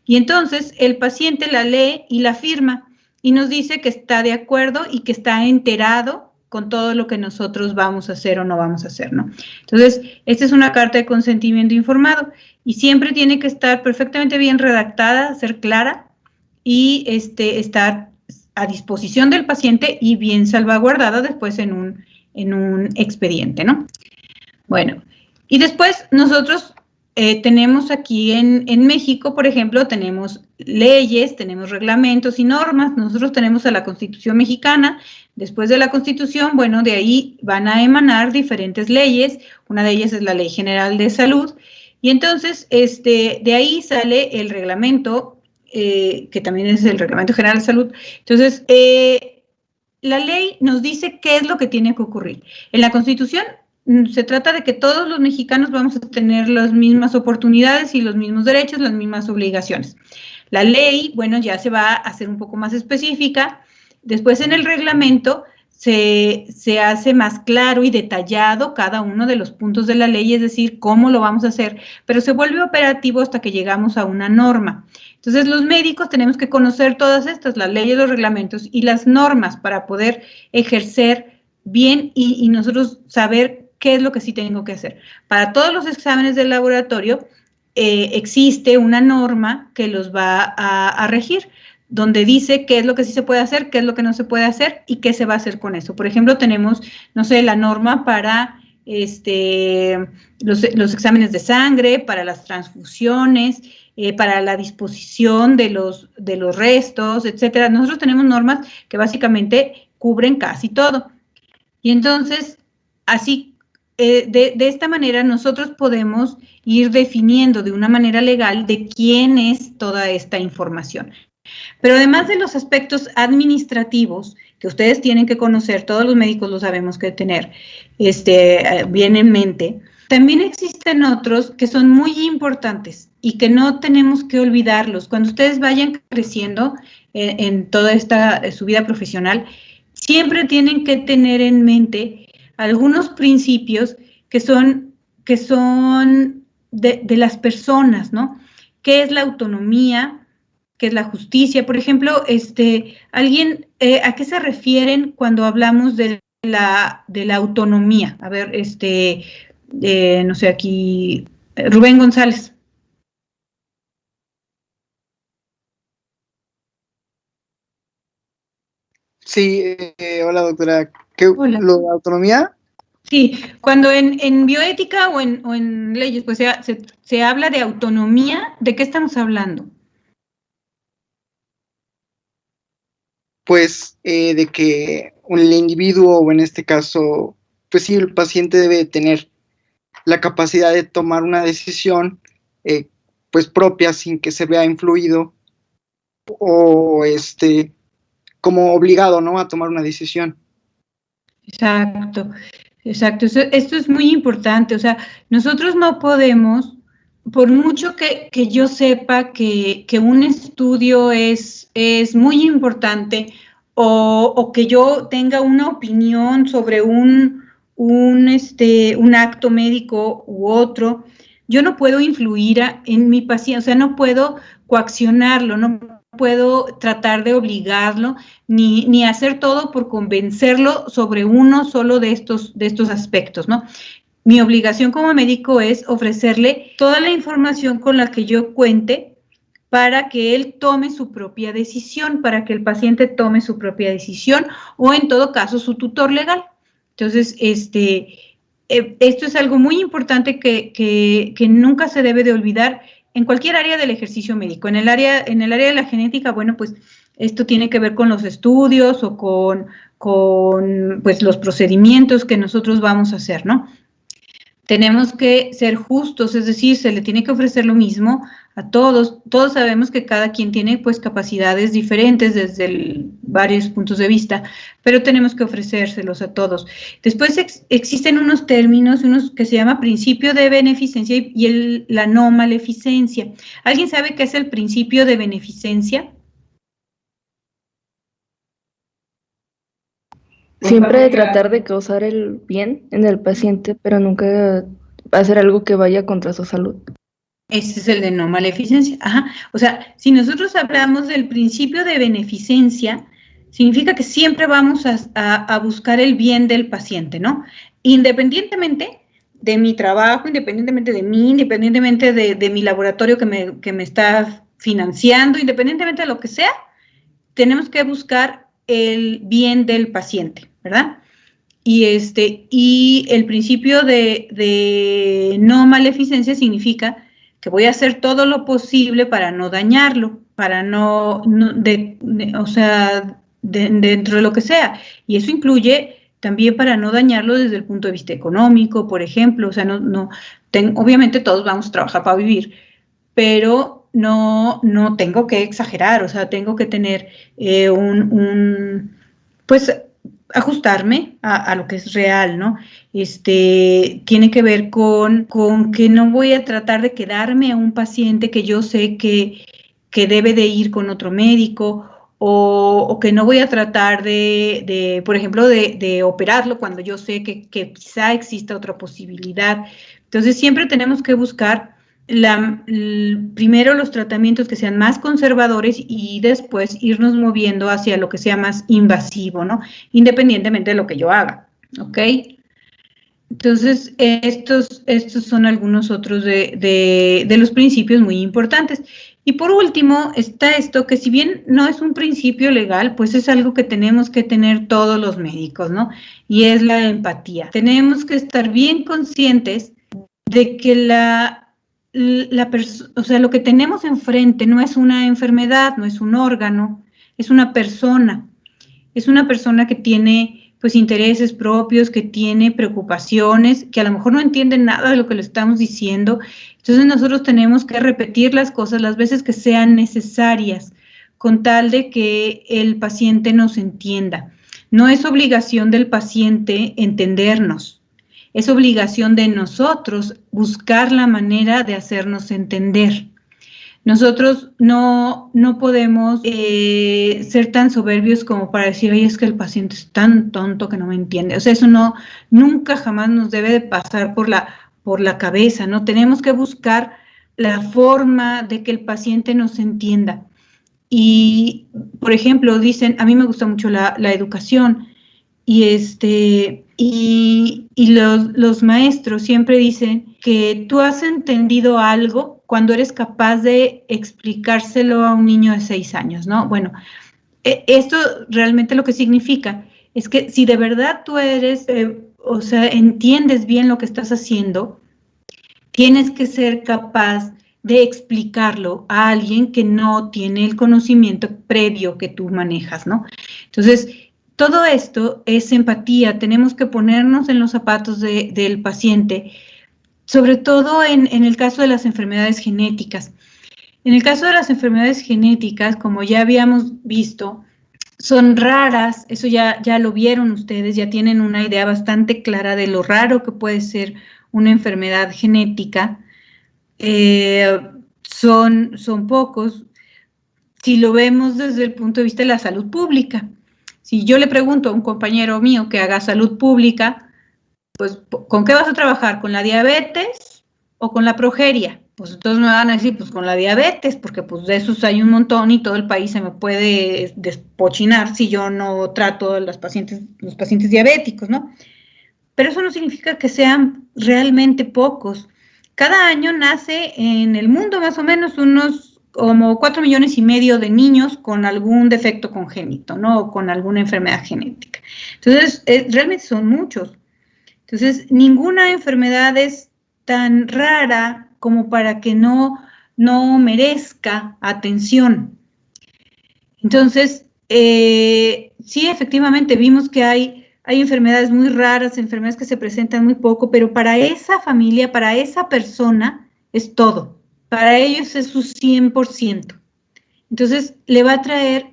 Y entonces el paciente la lee y la firma y nos dice que está de acuerdo y que está enterado con todo lo que nosotros vamos a hacer o no vamos a hacer, ¿no? Entonces, esta es una carta de consentimiento informado y siempre tiene que estar perfectamente bien redactada, ser clara y estar a disposición del paciente y bien salvaguardada después en un expediente, ¿no? Bueno, y después nosotros tenemos aquí en México, por ejemplo, tenemos leyes, tenemos reglamentos y normas. Nosotros tenemos a la Constitución mexicana. Después de la Constitución, bueno, de ahí van a emanar diferentes leyes. Una de ellas es la Ley General de Salud. Y entonces, de ahí sale el reglamento, que también es el Reglamento General de Salud. Entonces, la ley nos dice qué es lo que tiene que ocurrir. En la Constitución se trata de que todos los mexicanos vamos a tener las mismas oportunidades y los mismos derechos, las mismas obligaciones. La ley, bueno, ya se va a hacer un poco más específica. Después en el reglamento se hace más claro y detallado cada uno de los puntos de la ley, es decir, cómo lo vamos a hacer, pero se vuelve operativo hasta que llegamos a una norma. Entonces, los médicos tenemos que conocer todas estas, las leyes, los reglamentos y las normas para poder ejercer bien y nosotros saber qué es lo que sí tengo que hacer. Para todos los exámenes del laboratorio existe una norma que los va a regir, donde dice qué es lo que sí se puede hacer, qué es lo que no se puede hacer y qué se va a hacer con eso. Por ejemplo, tenemos, no sé, la norma para los exámenes de sangre, para las transfusiones, para la disposición de los restos, etcétera. Nosotros tenemos normas que básicamente cubren casi todo. Y entonces, así de esta manera nosotros podemos ir definiendo de una manera legal de quién es toda esta información. Pero además de los aspectos administrativos que ustedes tienen que conocer, todos los médicos lo sabemos que tener bien en mente, también existen otros que son muy importantes y que no tenemos que olvidarlos. Cuando ustedes vayan creciendo en toda su vida profesional, siempre tienen que tener en mente algunos principios que son de las personas, ¿no? qué es la autonomía, qué es la justicia. Por ejemplo, alguien, ¿a qué se refieren cuando hablamos de la autonomía? A ver, no sé, aquí, Rubén González. Sí, hola doctora. Hola. ¿Lo de autonomía? Sí, cuando en bioética o en leyes pues se habla de autonomía, ¿de qué estamos hablando? Pues de que el individuo, o en este caso, pues sí, el paciente debe tener la capacidad de tomar una decisión pues propia sin que se vea influido o como obligado, ¿no?, a tomar una decisión. Exacto. Esto es muy importante. O sea, nosotros no podemos, por mucho que yo sepa que un estudio es muy importante o que yo tenga una opinión sobre un acto médico u otro, yo no puedo influir en mi paciente, o sea, no puedo coaccionarlo, no puedo tratar de obligarlo, ni hacer todo por convencerlo sobre uno solo de estos aspectos, ¿no? Mi obligación como médico es ofrecerle toda la información con la que yo cuente para que él tome su propia decisión, para que el paciente tome su propia decisión o en todo caso su tutor legal. Entonces, esto es algo muy importante que nunca se debe de olvidar en cualquier área del ejercicio médico. En el área de la genética, bueno, pues esto tiene que ver con los estudios o con pues los procedimientos que nosotros vamos a hacer, ¿no? Tenemos que ser justos, es decir, se le tiene que ofrecer lo mismo a todos. Todos sabemos que cada quien tiene pues capacidades diferentes desde varios puntos de vista, pero tenemos que ofrecérselos a todos. Después existen unos términos, unos que se llama principio de beneficencia y la no maleficencia. ¿Alguien sabe qué es el principio de beneficencia? Siempre tratar de causar el bien en el paciente, pero nunca hacer algo que vaya contra su salud. Ese es el de no maleficencia. Ajá. O sea, si nosotros hablamos del principio de beneficencia, significa que siempre vamos a buscar el bien del paciente, ¿no? Independientemente de mi trabajo, independientemente de mí, independientemente de mi laboratorio que me está financiando, independientemente de lo que sea, tenemos que buscar el bien del paciente, ¿verdad? Y el principio de no maleficencia significa que voy a hacer todo lo posible para no dañarlo, para dentro de lo que sea. Y eso incluye también para no dañarlo desde el punto de vista económico, por ejemplo. O sea, obviamente todos vamos a trabajar para vivir, pero no tengo que exagerar, o sea, tengo que tener pues ajustarme a lo que es real, ¿no? Tiene que ver con que no voy a tratar de quedarme a un paciente que yo sé que debe de ir con otro médico o que no voy a tratar por ejemplo, de operarlo cuando yo sé que quizá exista otra posibilidad. Entonces, siempre tenemos que buscar primero los tratamientos que sean más conservadores y después irnos moviendo hacia lo que sea más invasivo, ¿no? Independientemente de lo que yo haga, ¿ok? Entonces, estos son algunos otros de los principios muy importantes. Y por último, está esto que si bien no es un principio legal, pues es algo que tenemos que tener todos los médicos, ¿no? Y es la empatía. Tenemos que estar bien conscientes de que lo que tenemos enfrente no es una enfermedad, no es un órgano, es una persona. Es una persona que tiene pues intereses propios, que tiene preocupaciones, que a lo mejor no entienden nada de lo que le estamos diciendo. Entonces nosotros tenemos que repetir las cosas las veces que sean necesarias, con tal de que el paciente nos entienda. No es obligación del paciente entendernos. Es obligación de nosotros buscar la manera de hacernos entender. Nosotros no podemos ser tan soberbios como para decir, oye, es que el paciente es tan tonto que no me entiende. O sea, eso nunca jamás nos debe de pasar por la cabeza, ¿no? Tenemos que buscar la forma de que el paciente nos entienda. Y, por ejemplo, dicen, a mí me gusta mucho la educación, y los maestros siempre dicen que tú has entendido algo cuando eres capaz de explicárselo a un niño de 6 años, ¿no? Bueno, esto realmente lo que significa es que si de verdad tú eres, entiendes bien lo que estás haciendo, tienes que ser capaz de explicarlo a alguien que no tiene el conocimiento previo que tú manejas, ¿no? Entonces, todo esto es empatía, tenemos que ponernos en los zapatos del paciente, sobre todo en el caso de las enfermedades genéticas. En el caso de las enfermedades genéticas, como ya habíamos visto, son raras, eso ya lo vieron ustedes, ya tienen una idea bastante clara de lo raro que puede ser una enfermedad genética. Son pocos, si lo vemos desde el punto de vista de la salud pública. Si yo le pregunto a un compañero mío que haga salud pública, pues, ¿con qué vas a trabajar? ¿Con la diabetes o con la progeria? Pues entonces me van a decir, pues con la diabetes, porque pues de esos hay un montón y todo el país se me puede despochinar si yo no trato a los pacientes diabéticos, ¿no? Pero eso no significa que sean realmente pocos. Cada año nace en el mundo más o menos unos como 4,5 millones de niños con algún defecto congénito, ¿no? O con alguna enfermedad genética. Entonces, realmente son muchos. Entonces, ninguna enfermedad es tan rara como para que no merezca atención. Entonces, sí, efectivamente, vimos que hay enfermedades muy raras, enfermedades que se presentan muy poco, pero para esa familia, para esa persona, es todo. Para ellos es su 100%. Entonces, le va a traer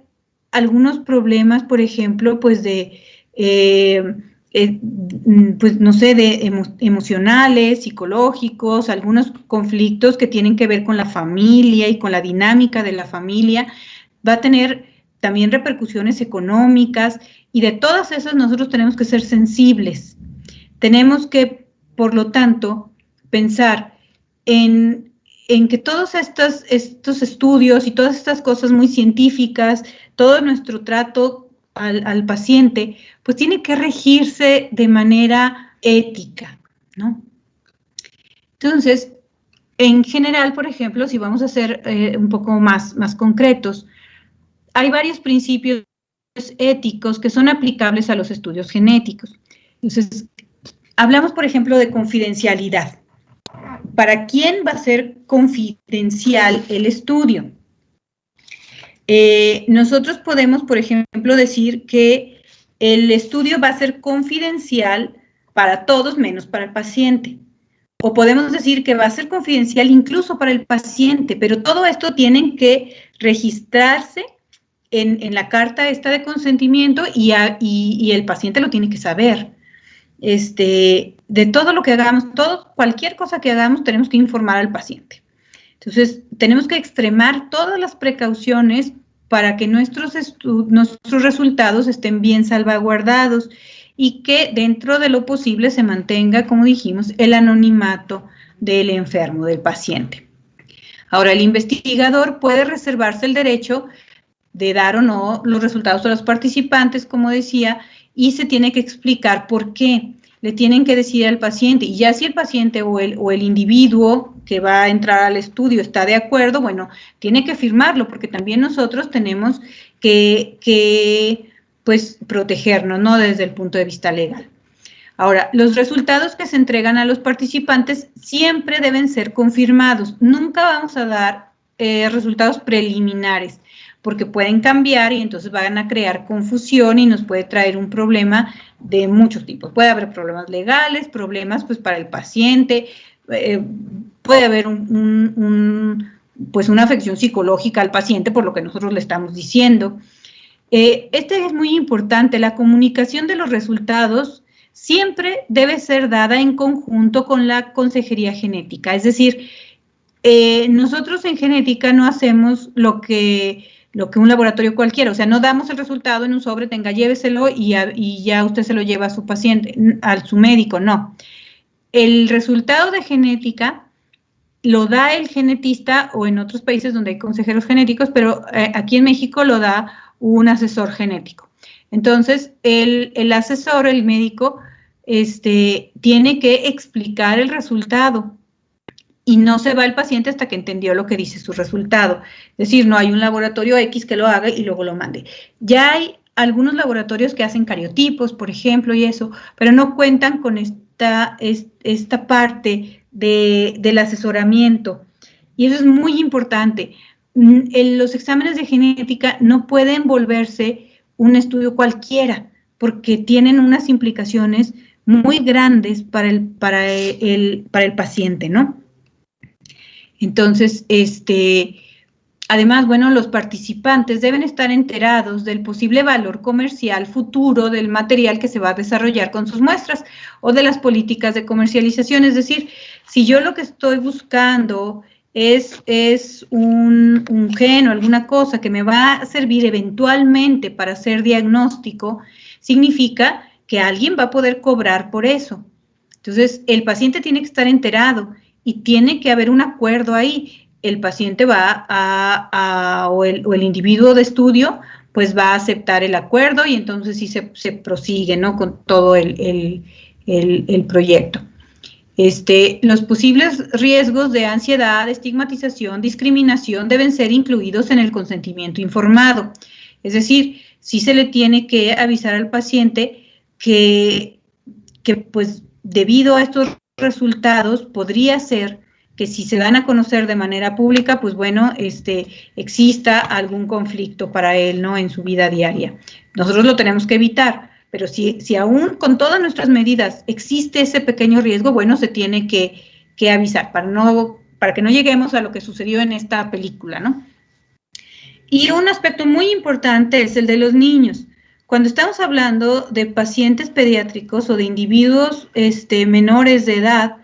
algunos problemas, por ejemplo, pues pues no sé, emocionales, psicológicos, algunos conflictos que tienen que ver con la familia y con la dinámica de la familia. Va a tener también repercusiones económicas, y de todas esas nosotros tenemos que ser sensibles. Tenemos que, por lo tanto, pensar en que todos estos estudios y todas estas cosas muy científicas, todo nuestro trato al paciente, pues tiene que regirse de manera ética, ¿no? Entonces, en general, por ejemplo, si vamos a ser un poco más concretos, hay varios principios éticos que son aplicables a los estudios genéticos. Entonces, hablamos, por ejemplo, de confidencialidad. ¿Para quién va a ser confidencial el estudio? Nosotros podemos, por ejemplo, decir que el estudio va a ser confidencial para todos menos para el paciente. O podemos decir que va a ser confidencial incluso para el paciente, pero todo esto tiene que registrarse en la carta esta de consentimiento y el paciente lo tiene que saber. De todo lo que hagamos, cualquier cosa que hagamos, tenemos que informar al paciente. Entonces, tenemos que extremar todas las precauciones para que nuestros resultados estén bien salvaguardados y que dentro de lo posible se mantenga, como dijimos, el anonimato del enfermo, del paciente. Ahora, el investigador puede reservarse el derecho de dar o no los resultados a los participantes, como decía, y se tiene que explicar por qué. Le tienen que decir al paciente, y ya si el paciente o el individuo que va a entrar al estudio está de acuerdo, bueno, tiene que firmarlo, porque también nosotros tenemos que pues, protegernos, ¿no? Desde el punto de vista legal. Ahora, los resultados que se entregan a los participantes siempre deben ser confirmados. Nunca vamos a dar resultados preliminares, porque pueden cambiar y entonces van a crear confusión y nos puede traer un problema de muchos tipos. Puede haber problemas legales, problemas pues para el paciente, puede haber pues una afección psicológica al paciente por lo que nosotros le estamos diciendo. Es muy importante, la comunicación de los resultados siempre debe ser dada en conjunto con la consejería genética, es decir, nosotros en genética no hacemos lo que un laboratorio cualquiera, o sea, no damos el resultado en un sobre, tenga, lléveselo y ya usted se lo lleva a su paciente, a su médico, no. El resultado de genética lo da el genetista o en otros países donde hay consejeros genéticos, pero aquí en México lo da un asesor genético. Entonces, el asesor, el médico, tiene que explicar el resultado y no se va el paciente hasta que entendió lo que dice su resultado. Es decir, no hay un laboratorio X que lo haga y luego lo mande. Ya hay algunos laboratorios que hacen cariotipos, por ejemplo, y eso, pero no cuentan con esta parte del asesoramiento. Y eso es muy importante. Los exámenes de genética no pueden volverse un estudio cualquiera, porque tienen unas implicaciones muy grandes para el paciente, ¿no? Entonces, además, bueno, los participantes deben estar enterados del posible valor comercial futuro del material que se va a desarrollar con sus muestras o de las políticas de comercialización. Es decir, si yo lo que estoy buscando es un gen o alguna cosa que me va a servir eventualmente para hacer diagnóstico, significa que alguien va a poder cobrar por eso. Entonces, el paciente tiene que estar enterado y tiene que haber un acuerdo ahí. El paciente o el individuo de estudio, pues va a aceptar el acuerdo y entonces sí se prosigue, ¿no? Con todo el proyecto. Los posibles riesgos de ansiedad, estigmatización, discriminación deben ser incluidos en el consentimiento informado. Es decir, sí se le tiene que avisar al paciente que pues debido a estos resultados podría ser que si se dan a conocer de manera pública, pues bueno, exista algún conflicto para él, ¿no? En su vida diaria. Nosotros lo tenemos que evitar, pero si aún con todas nuestras medidas existe ese pequeño riesgo, bueno, se tiene que avisar para que no lleguemos a lo que sucedió en esta película, ¿no? Y un aspecto muy importante es el de los niños. Cuando estamos hablando de pacientes pediátricos o de individuos menores de edad,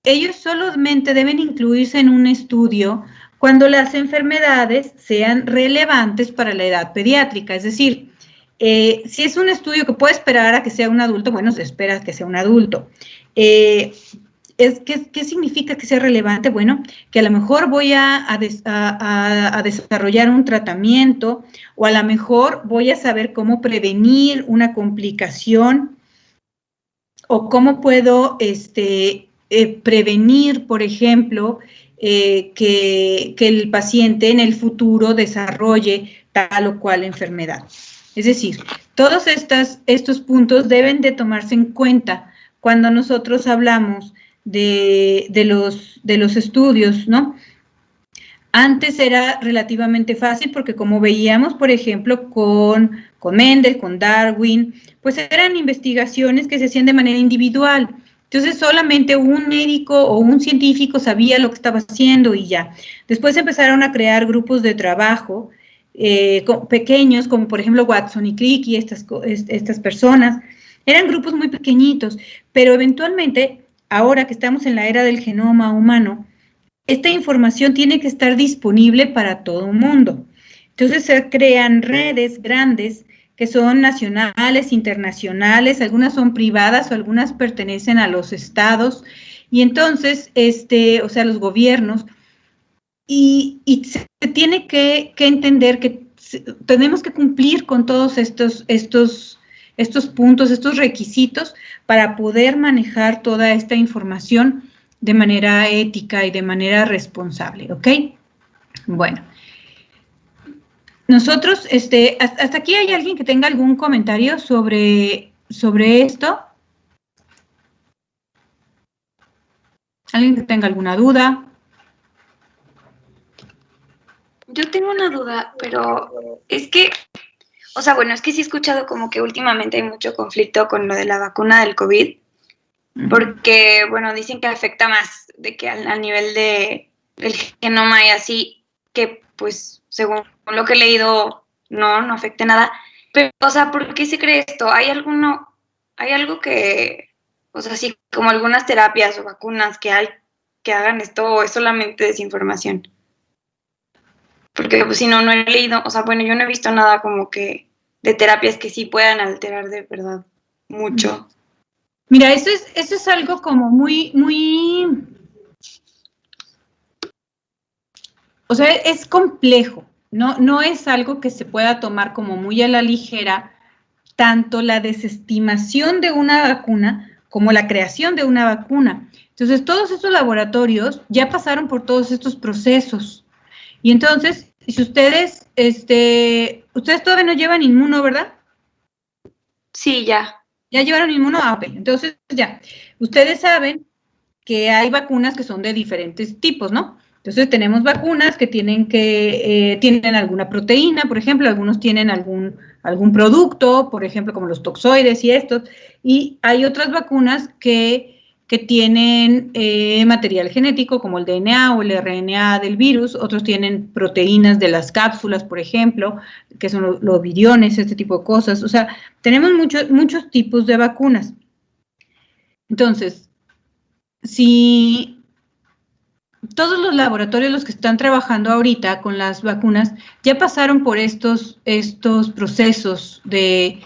ellos solamente deben incluirse en un estudio cuando las enfermedades sean relevantes para la edad pediátrica. Es decir, si es un estudio que puede esperar a que sea un adulto, bueno, se espera que sea un adulto. ¿Qué significa que sea relevante? Bueno, que a lo mejor voy a desarrollar un tratamiento o a lo mejor voy a saber cómo prevenir una complicación o cómo puedo prevenir, por ejemplo, que el paciente en el futuro desarrolle tal o cual enfermedad. Es decir, todos estos puntos deben de tomarse en cuenta cuando nosotros hablamos de los estudios, ¿no? Antes era relativamente fácil porque como veíamos, por ejemplo, con Mendel, con Darwin, pues eran investigaciones que se hacían de manera individual. Entonces solamente un médico o un científico sabía lo que estaba haciendo y ya. Después empezaron a crear grupos de trabajo pequeños, como por ejemplo Watson y Crick y estas personas. Eran grupos muy pequeñitos, pero eventualmente, ahora que estamos en la era del genoma humano, esta información tiene que estar disponible para todo el mundo. Entonces se crean redes grandes que son nacionales, internacionales, algunas son privadas o algunas pertenecen a los estados, y entonces, o sea, los gobiernos, y se tiene que entender que tenemos que cumplir con todos estos puntos, estos requisitos para poder manejar toda esta información de manera ética y de manera responsable, ¿ok? Bueno. Nosotros, hasta aquí, ¿hay alguien que tenga algún comentario sobre esto? ¿Alguien que tenga alguna duda? Yo tengo una duda, pero es que, o sea, bueno, es que sí he escuchado como que últimamente hay mucho conflicto con lo de la vacuna del COVID, porque, bueno, dicen que afecta más de que al nivel del genoma y así, que pues, según lo que he leído, no afecte nada. Pero, o sea, ¿por qué se cree esto? ¿Hay algo que, o sea, sí, como algunas terapias o vacunas que hagan esto, o es solamente desinformación? Porque pues si no he leído, o sea, bueno, yo no he visto nada como que de terapias que sí puedan alterar de verdad mucho. Mira, eso es algo como muy o sea, es complejo, no es algo que se pueda tomar como muy a la ligera, tanto la desestimación de una vacuna como la creación de una vacuna. Entonces, todos estos laboratorios ya pasaron por todos estos procesos. Y entonces, si ustedes todavía no llevan inmuno, ¿verdad? Sí, ya. ¿Ya llevaron inmuno? Ah, ok. Entonces, ya. Ustedes saben que hay vacunas que son de diferentes tipos, ¿no? Entonces, tenemos vacunas que tienen alguna proteína, por ejemplo, algunos tienen algún producto, por ejemplo, como los toxoides y estos, y hay otras vacunas que tienen material genético, como el DNA o el RNA del virus, otros tienen proteínas de las cápsulas, por ejemplo, que son los viriones, este tipo de cosas. O sea, tenemos muchos tipos de vacunas. Entonces, si todos los laboratorios, los que están trabajando ahorita con las vacunas, ya pasaron por estos procesos de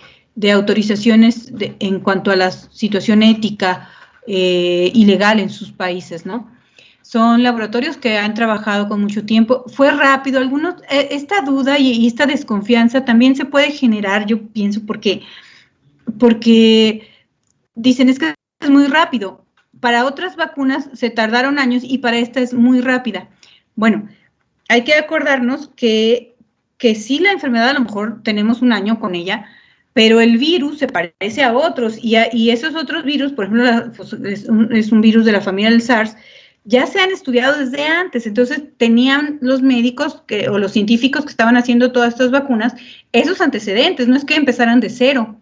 autorizaciones en cuanto a la situación ética y legal en sus países, ¿no? Son laboratorios que han trabajado con mucho tiempo. Fue rápido. Esta duda y esta desconfianza también se puede generar, yo pienso, porque dicen es que es muy rápido. Para otras vacunas se tardaron años y para esta es muy rápida. Bueno, hay que acordarnos que sí, la enfermedad a lo mejor tenemos un año con ella, pero el virus se parece a otros y esos otros virus, por ejemplo, es un virus de la familia del SARS, ya se han estudiado desde antes. Entonces tenían los médicos o los científicos que estaban haciendo todas estas vacunas esos antecedentes, no es que empezaran de cero.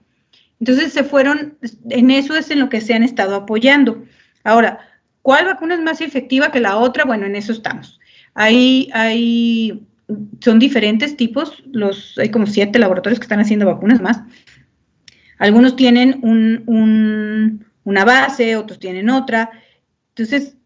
Entonces se fueron, en eso es en lo que se han estado apoyando. Ahora, ¿cuál vacuna es más efectiva que la otra? Bueno, en eso estamos. Son diferentes tipos, hay como 7 laboratorios que están haciendo vacunas más. Algunos tienen una base, otros tienen otra. Entonces,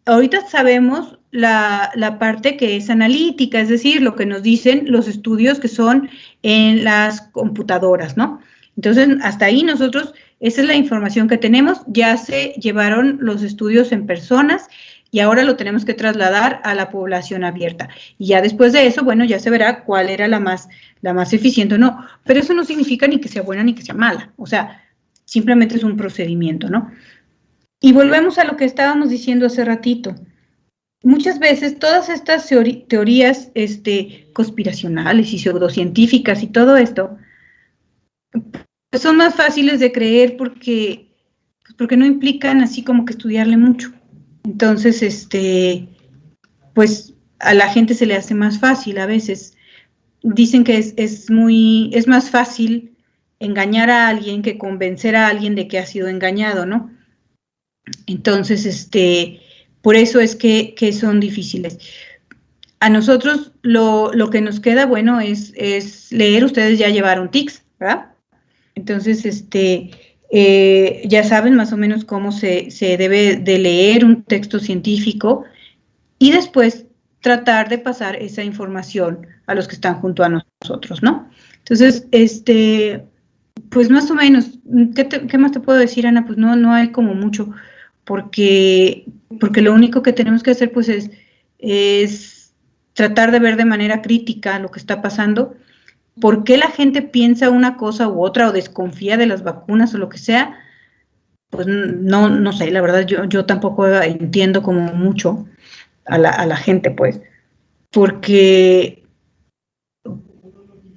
ahorita sabemos la parte que es analítica, es decir, lo que nos dicen los estudios que son en las computadoras, ¿no? Entonces, hasta ahí nosotros, esa es la información que tenemos. Ya se llevaron los estudios en personas y ahora lo tenemos que trasladar a la población abierta. Y ya después de eso, bueno, ya se verá cuál era la más eficiente o no. Pero eso no significa ni que sea buena ni que sea mala. O sea, simplemente es un procedimiento, ¿no? Y volvemos a lo que estábamos diciendo hace ratito. Muchas veces todas estas teorías conspiracionales y pseudocientíficas y todo esto, pues son más fáciles de creer porque no implican así como que estudiarle mucho. Entonces, pues a la gente se le hace más fácil a veces. Dicen que es más fácil engañar a alguien que convencer a alguien de que ha sido engañado, ¿no? Entonces, por eso es que son difíciles. A nosotros lo que nos queda, bueno, es leer. Ustedes ya llevaron TICS, ¿verdad? Entonces, ya saben más o menos cómo se debe de leer un texto científico y después tratar de pasar esa información a los que están junto a nosotros, ¿no? Entonces, pues más o menos, ¿qué más te puedo decir, Ana? Pues no hay como mucho, porque lo único que tenemos que hacer, pues, es tratar de ver de manera crítica lo que está pasando. ¿Por qué la gente piensa una cosa u otra o desconfía de las vacunas o lo que sea? Pues no sé, la verdad yo tampoco entiendo como mucho a la gente, pues, porque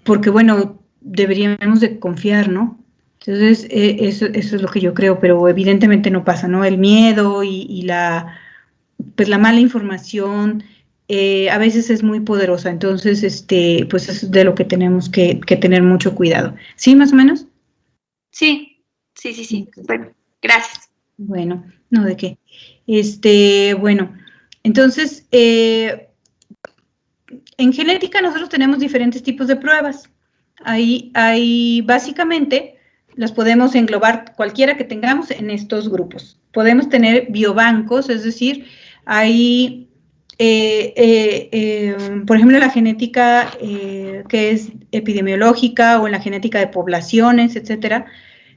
bueno, deberíamos de confiar, ¿no? Entonces, eso es lo que yo creo, pero evidentemente no pasa, ¿no? El miedo y la mala información a veces es muy poderosa, entonces, pues es de lo que tenemos que tener mucho cuidado. ¿Sí, más o menos? Sí. Bueno, gracias. Bueno, no de qué. Bueno, entonces, en genética nosotros tenemos diferentes tipos de pruebas. Hay básicamente, las podemos englobar cualquiera que tengamos en estos grupos. Podemos tener biobancos, es decir, hay... por ejemplo, en la genética que es epidemiológica o en la genética de poblaciones, etcétera,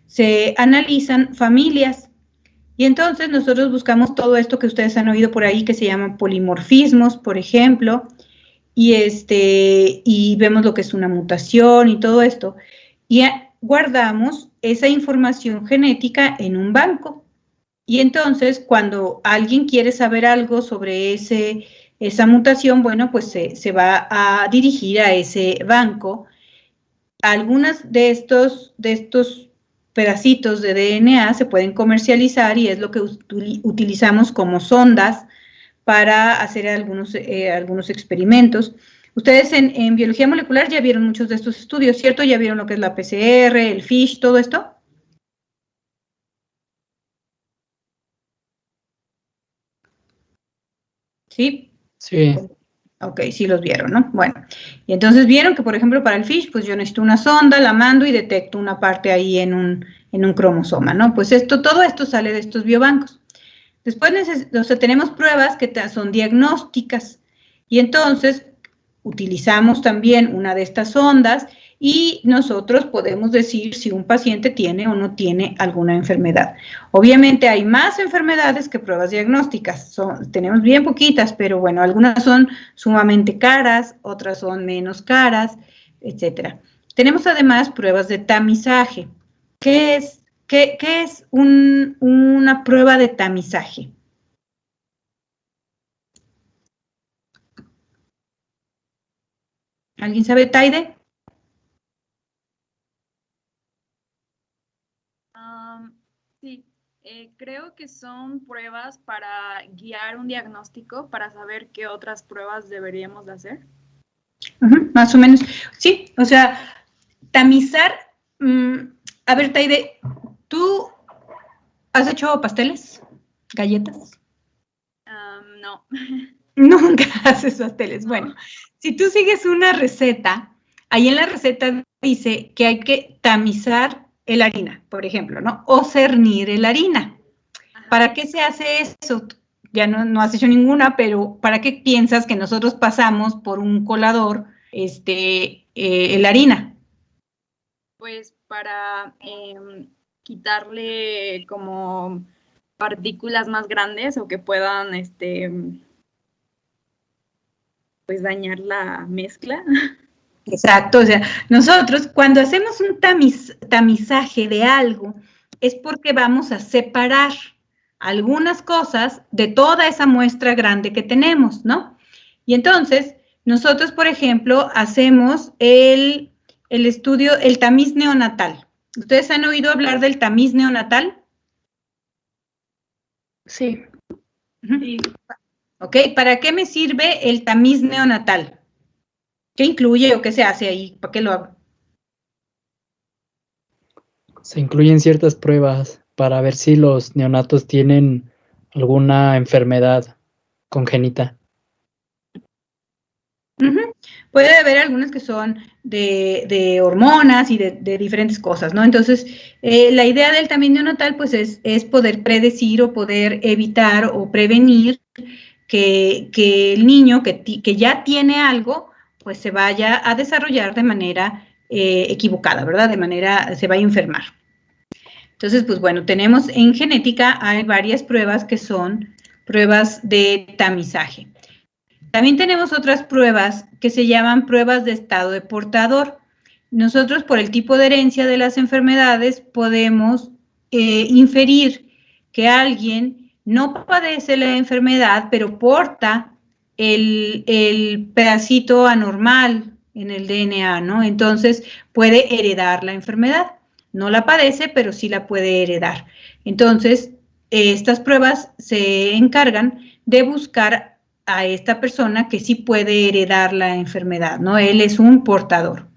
se analizan familias y entonces nosotros buscamos todo esto que ustedes han oído por ahí que se llaman polimorfismos, por ejemplo, y vemos lo que es una mutación y todo esto, y guardamos esa información genética en un banco. Y entonces, cuando alguien quiere saber algo sobre esa mutación, bueno, pues se va a dirigir a ese banco. Algunas de estos pedacitos de DNA se pueden comercializar y es lo que utilizamos como sondas para hacer algunos experimentos. Ustedes en biología molecular ya vieron muchos de estos estudios, ¿cierto? Ya vieron lo que es la PCR, el FISH, todo esto. ¿Sí? Sí. Ok, sí los vieron, ¿no? Bueno, y entonces vieron que, por ejemplo, para el FISH, pues yo necesito una sonda, la mando y detecto una parte ahí en un cromosoma, ¿no? Pues todo esto sale de estos biobancos. Después tenemos pruebas que son diagnósticas y entonces utilizamos también una de estas sondas y nosotros podemos decir si un paciente tiene o no tiene alguna enfermedad. Obviamente hay más enfermedades que pruebas diagnósticas, tenemos bien poquitas, pero bueno, algunas son sumamente caras, otras son menos caras, etcétera. Tenemos además pruebas de tamizaje. ¿Qué es una prueba de tamizaje? ¿Alguien sabe, Taide? Sí, creo que son pruebas para guiar un diagnóstico, para saber qué otras pruebas deberíamos de hacer. Más o menos, sí, o sea, tamizar, a ver, Taide, ¿tú has hecho pasteles? ¿Galletas? No. Nunca haces pasteles. Bueno, si tú sigues una receta, ahí en la receta dice que hay que tamizar la harina, por ejemplo, ¿no? O cernir la harina. ¿Para qué se hace eso? Ya no has hecho ninguna, pero ¿para qué piensas que nosotros pasamos por un colador la harina? Pues para quitarle como partículas más grandes o que puedan pues dañar la mezcla. Exacto, o sea, nosotros cuando hacemos un tamizaje de algo es porque vamos a separar algunas cosas de toda esa muestra grande que tenemos, ¿no? Y entonces, nosotros, por ejemplo, hacemos el estudio, el tamiz neonatal. ¿Ustedes han oído hablar del tamiz neonatal? Sí. Sí. Ok, ¿para qué me sirve el tamiz neonatal? ¿Qué incluye o qué se hace ahí? ¿Para qué lo hago? Se incluyen ciertas pruebas para ver si los neonatos tienen alguna enfermedad congénita. Puede haber algunas que son de hormonas y de diferentes cosas, ¿no? Entonces, la idea del tamiz neonatal, pues, es poder predecir o poder evitar o prevenir que el niño que ya tiene algo, pues se vaya a desarrollar de manera equivocada, ¿verdad? Se va a enfermar. Entonces, pues bueno, tenemos en genética, hay varias pruebas que son pruebas de tamizaje. También tenemos otras pruebas que se llaman pruebas de estado de portador. Nosotros, por el tipo de herencia de las enfermedades, podemos inferir que alguien no padece la enfermedad, pero porta el pedacito anormal en el DNA, ¿no? Entonces, puede heredar la enfermedad. No la padece, pero sí la puede heredar. Entonces, estas pruebas se encargan de buscar a esta persona que sí puede heredar la enfermedad, ¿no? Él es un portador.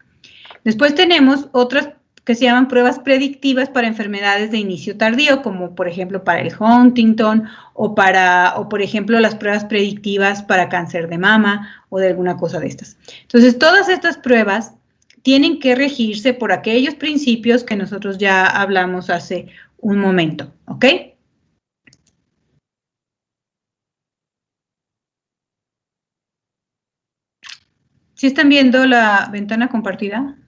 Después tenemos otras que se llaman pruebas predictivas para enfermedades de inicio tardío, como por ejemplo para el Huntington o por ejemplo las pruebas predictivas para cáncer de mama o de alguna cosa de estas. Entonces, todas estas pruebas tienen que regirse por aquellos principios que nosotros ya hablamos hace un momento, ¿ok? ¿Sí están viendo la ventana compartida?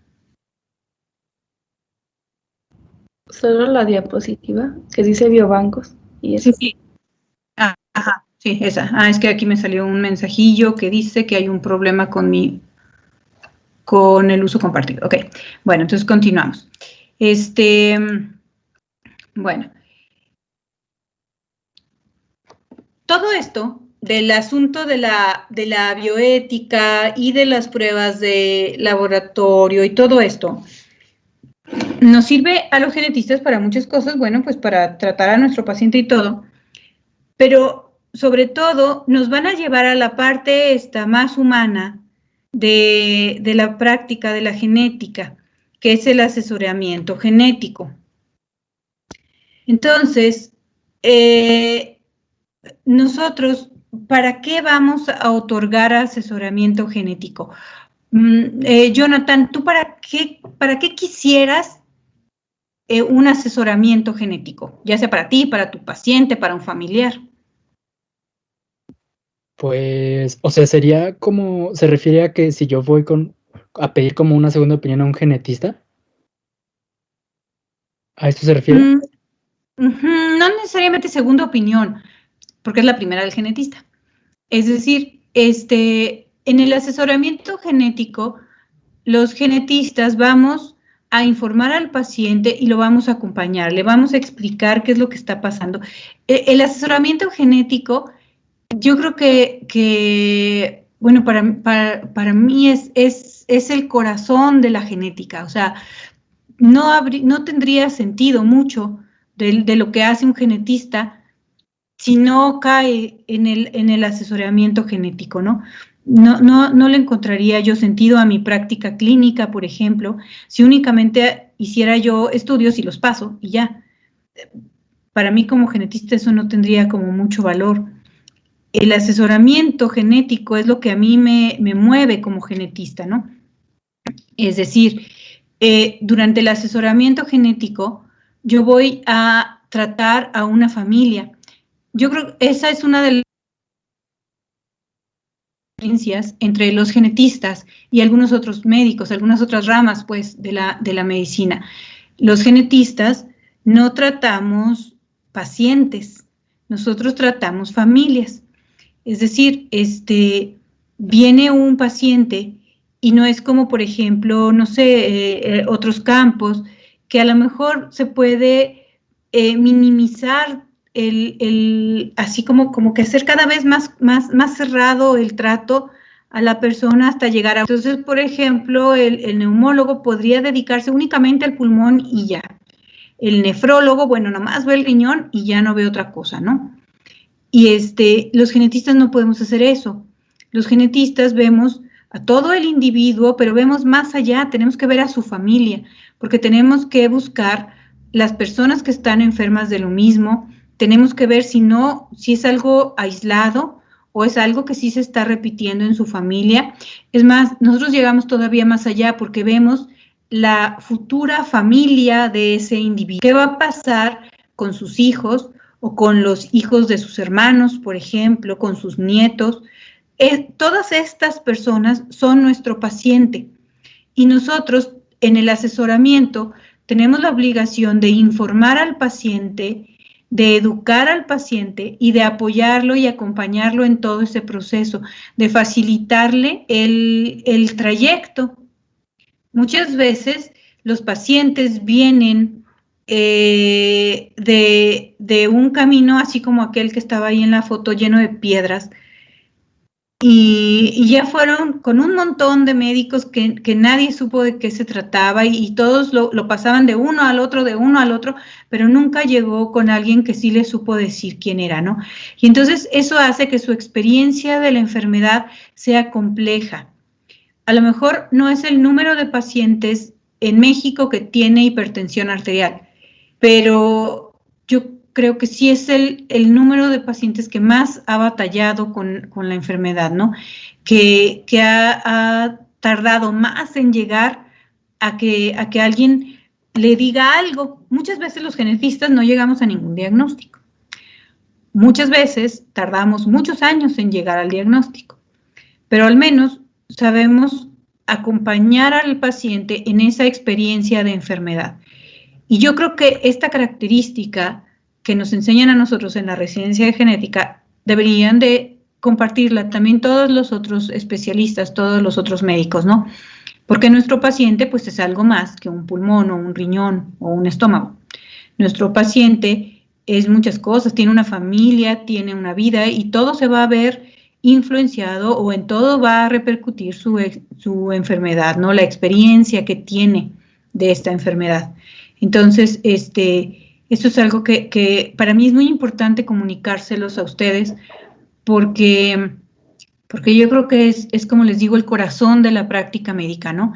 Solo la diapositiva que dice biobancos y eso. Sí. Ajá, Sí, esa. Ah, es que aquí me salió un mensajillo que dice que hay un problema con el uso compartido. Ok, bueno, entonces continuamos. Bueno. Todo esto del asunto de la bioética y de las pruebas de laboratorio y todo esto, nos sirve a los genetistas para muchas cosas, bueno, pues para tratar a nuestro paciente y todo, pero sobre todo nos van a llevar a la parte más humana de la práctica de la genética, que es el asesoramiento genético. Entonces, nosotros, ¿para qué vamos a otorgar asesoramiento genético? Jonathan, ¿tú para qué quisieras un asesoramiento genético? Ya sea para ti, para tu paciente, para un familiar. Pues, o sea, sería como, se refiere a que si yo voy a pedir como una segunda opinión a un genetista. ¿A esto se refiere? No necesariamente segunda opinión, porque es la primera del genetista. Es decir, en el asesoramiento genético, los genetistas vamos a informar al paciente y lo vamos a acompañar, le vamos a explicar qué es lo que está pasando. El asesoramiento genético, yo creo que bueno, para mí es el corazón de la genética, o sea, no tendría sentido mucho de lo que hace un genetista si no cae en el asesoramiento genético, ¿no? No le encontraría yo sentido a mi práctica clínica, por ejemplo, si únicamente hiciera yo estudios y los paso y ya. Para mí como genetista eso no tendría como mucho valor. El asesoramiento genético es lo que a mí me mueve como genetista, ¿no? Es decir, durante el asesoramiento genético yo voy a tratar a una familia. Yo creo que esa es una de las diferencias entre los genetistas y algunos otros médicos, algunas otras ramas, pues, de la medicina. Los genetistas no tratamos pacientes, nosotros tratamos familias. Es decir, viene un paciente y no es como, por ejemplo, no sé, otros campos, que a lo mejor se puede minimizar así como que hacer cada vez más cerrado el trato a la persona hasta llegar a... Entonces, por ejemplo, el neumólogo podría dedicarse únicamente al pulmón y ya. El nefrólogo, bueno, nomás ve el riñón y ya no ve otra cosa, ¿no? Y los genetistas no podemos hacer eso. Los genetistas vemos a todo el individuo, pero vemos más allá, tenemos que ver a su familia, porque tenemos que buscar las personas que están enfermas de lo mismo, tenemos que ver si es algo aislado o es algo que sí se está repitiendo en su familia. Es más, nosotros llegamos todavía más allá porque vemos la futura familia de ese individuo. ¿Qué va a pasar con sus hijos o con los hijos de sus hermanos, por ejemplo, con sus nietos? Todas estas personas son nuestro paciente y nosotros en el asesoramiento tenemos la obligación de informar al paciente, de educar al paciente y de apoyarlo y acompañarlo en todo ese proceso, de facilitarle el trayecto. Muchas veces los pacientes vienen de un camino así como aquel que estaba ahí en la foto lleno de piedras y ya fueron con un montón de médicos que nadie supo de qué se trataba y todos lo pasaban de uno al otro, pero nunca llegó con alguien que sí le supo decir quién era, ¿no? Y entonces eso hace que su experiencia de la enfermedad sea compleja. A lo mejor no es el número de pacientes en México que tiene hipertensión arterial, pero yo creo que sí es el número de pacientes que más ha batallado con la enfermedad, ¿no? Que ha tardado más en llegar a que alguien le diga algo. Muchas veces los genetistas no llegamos a ningún diagnóstico. Muchas veces tardamos muchos años en llegar al diagnóstico, pero al menos sabemos acompañar al paciente en esa experiencia de enfermedad. Y yo creo que esta característica que nos enseñan a nosotros en la residencia de genética deberían de compartirla también todos los otros especialistas, todos los otros médicos, ¿no? Porque nuestro paciente pues es algo más que un pulmón o un riñón o un estómago. Nuestro paciente es muchas cosas, tiene una familia, tiene una vida y todo se va a ver influenciado o en todo va a repercutir su enfermedad, ¿no? La experiencia que tiene de esta enfermedad. Entonces, esto es algo que para mí es muy importante comunicárselos a ustedes porque yo creo que es como les digo, el corazón de la práctica médica, ¿no?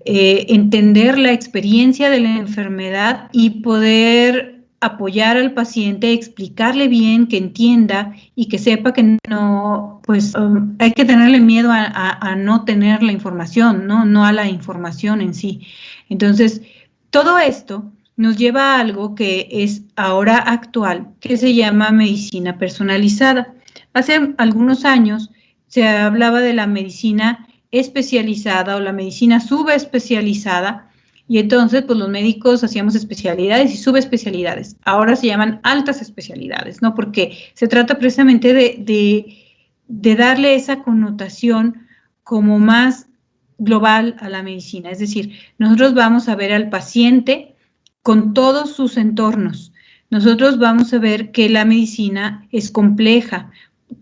Entender la experiencia de la enfermedad y poder apoyar al paciente, explicarle bien, que entienda y que sepa que no, pues hay que tenerle miedo a no tener la información, ¿no? No a la información en sí. Entonces, todo esto nos lleva a algo que es ahora actual, que se llama medicina personalizada. Hace algunos años se hablaba de la medicina especializada o la medicina subespecializada, y entonces pues los médicos hacíamos especialidades y subespecialidades. Ahora se llaman altas especialidades, ¿no? Porque se trata precisamente de darle esa connotación como más global a la medicina. Es decir, nosotros vamos a ver al paciente con todos sus entornos. Nosotros vamos a ver que la medicina es compleja,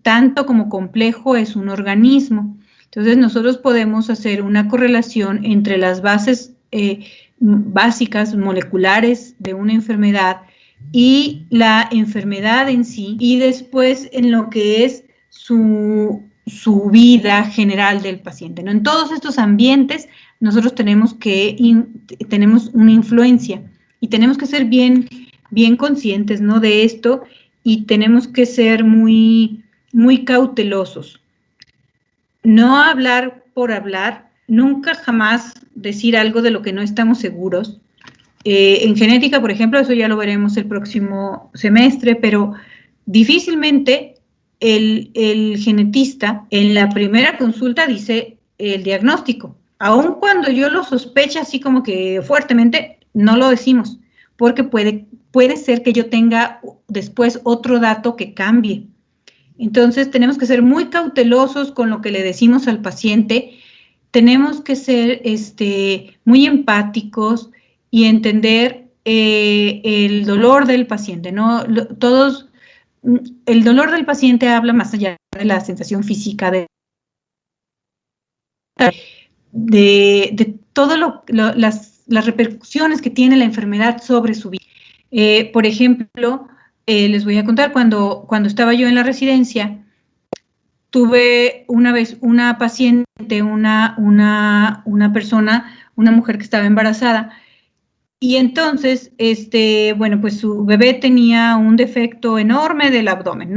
tanto como complejo es un organismo. Entonces nosotros podemos hacer una correlación entre las bases básicas, moleculares de una enfermedad y la enfermedad en sí, y después en lo que es su vida general del paciente, ¿no? En todos estos ambientes nosotros tenemos una influencia y tenemos que ser bien conscientes, ¿no? De esto, y tenemos que ser muy cautelosos. No hablar por hablar, nunca jamás decir algo de lo que no estamos seguros. En genética, por ejemplo, eso ya lo veremos el próximo semestre, pero difícilmente el genetista en la primera consulta dice el diagnóstico. Aun cuando yo lo sospecho así como que fuertemente, no lo decimos, porque puede ser que yo tenga después otro dato que cambie. Entonces tenemos que ser muy cautelosos con lo que le decimos al paciente. Tenemos que ser muy empáticos y entender el dolor del paciente, ¿no? El dolor del paciente habla más allá de la sensación física, de todas las repercusiones que tiene la enfermedad sobre su vida. Por ejemplo, les voy a contar, cuando estaba yo en la residencia, tuve una vez una paciente, una persona, una mujer que estaba embarazada, y entonces, bueno, pues su bebé tenía un defecto enorme del abdomen,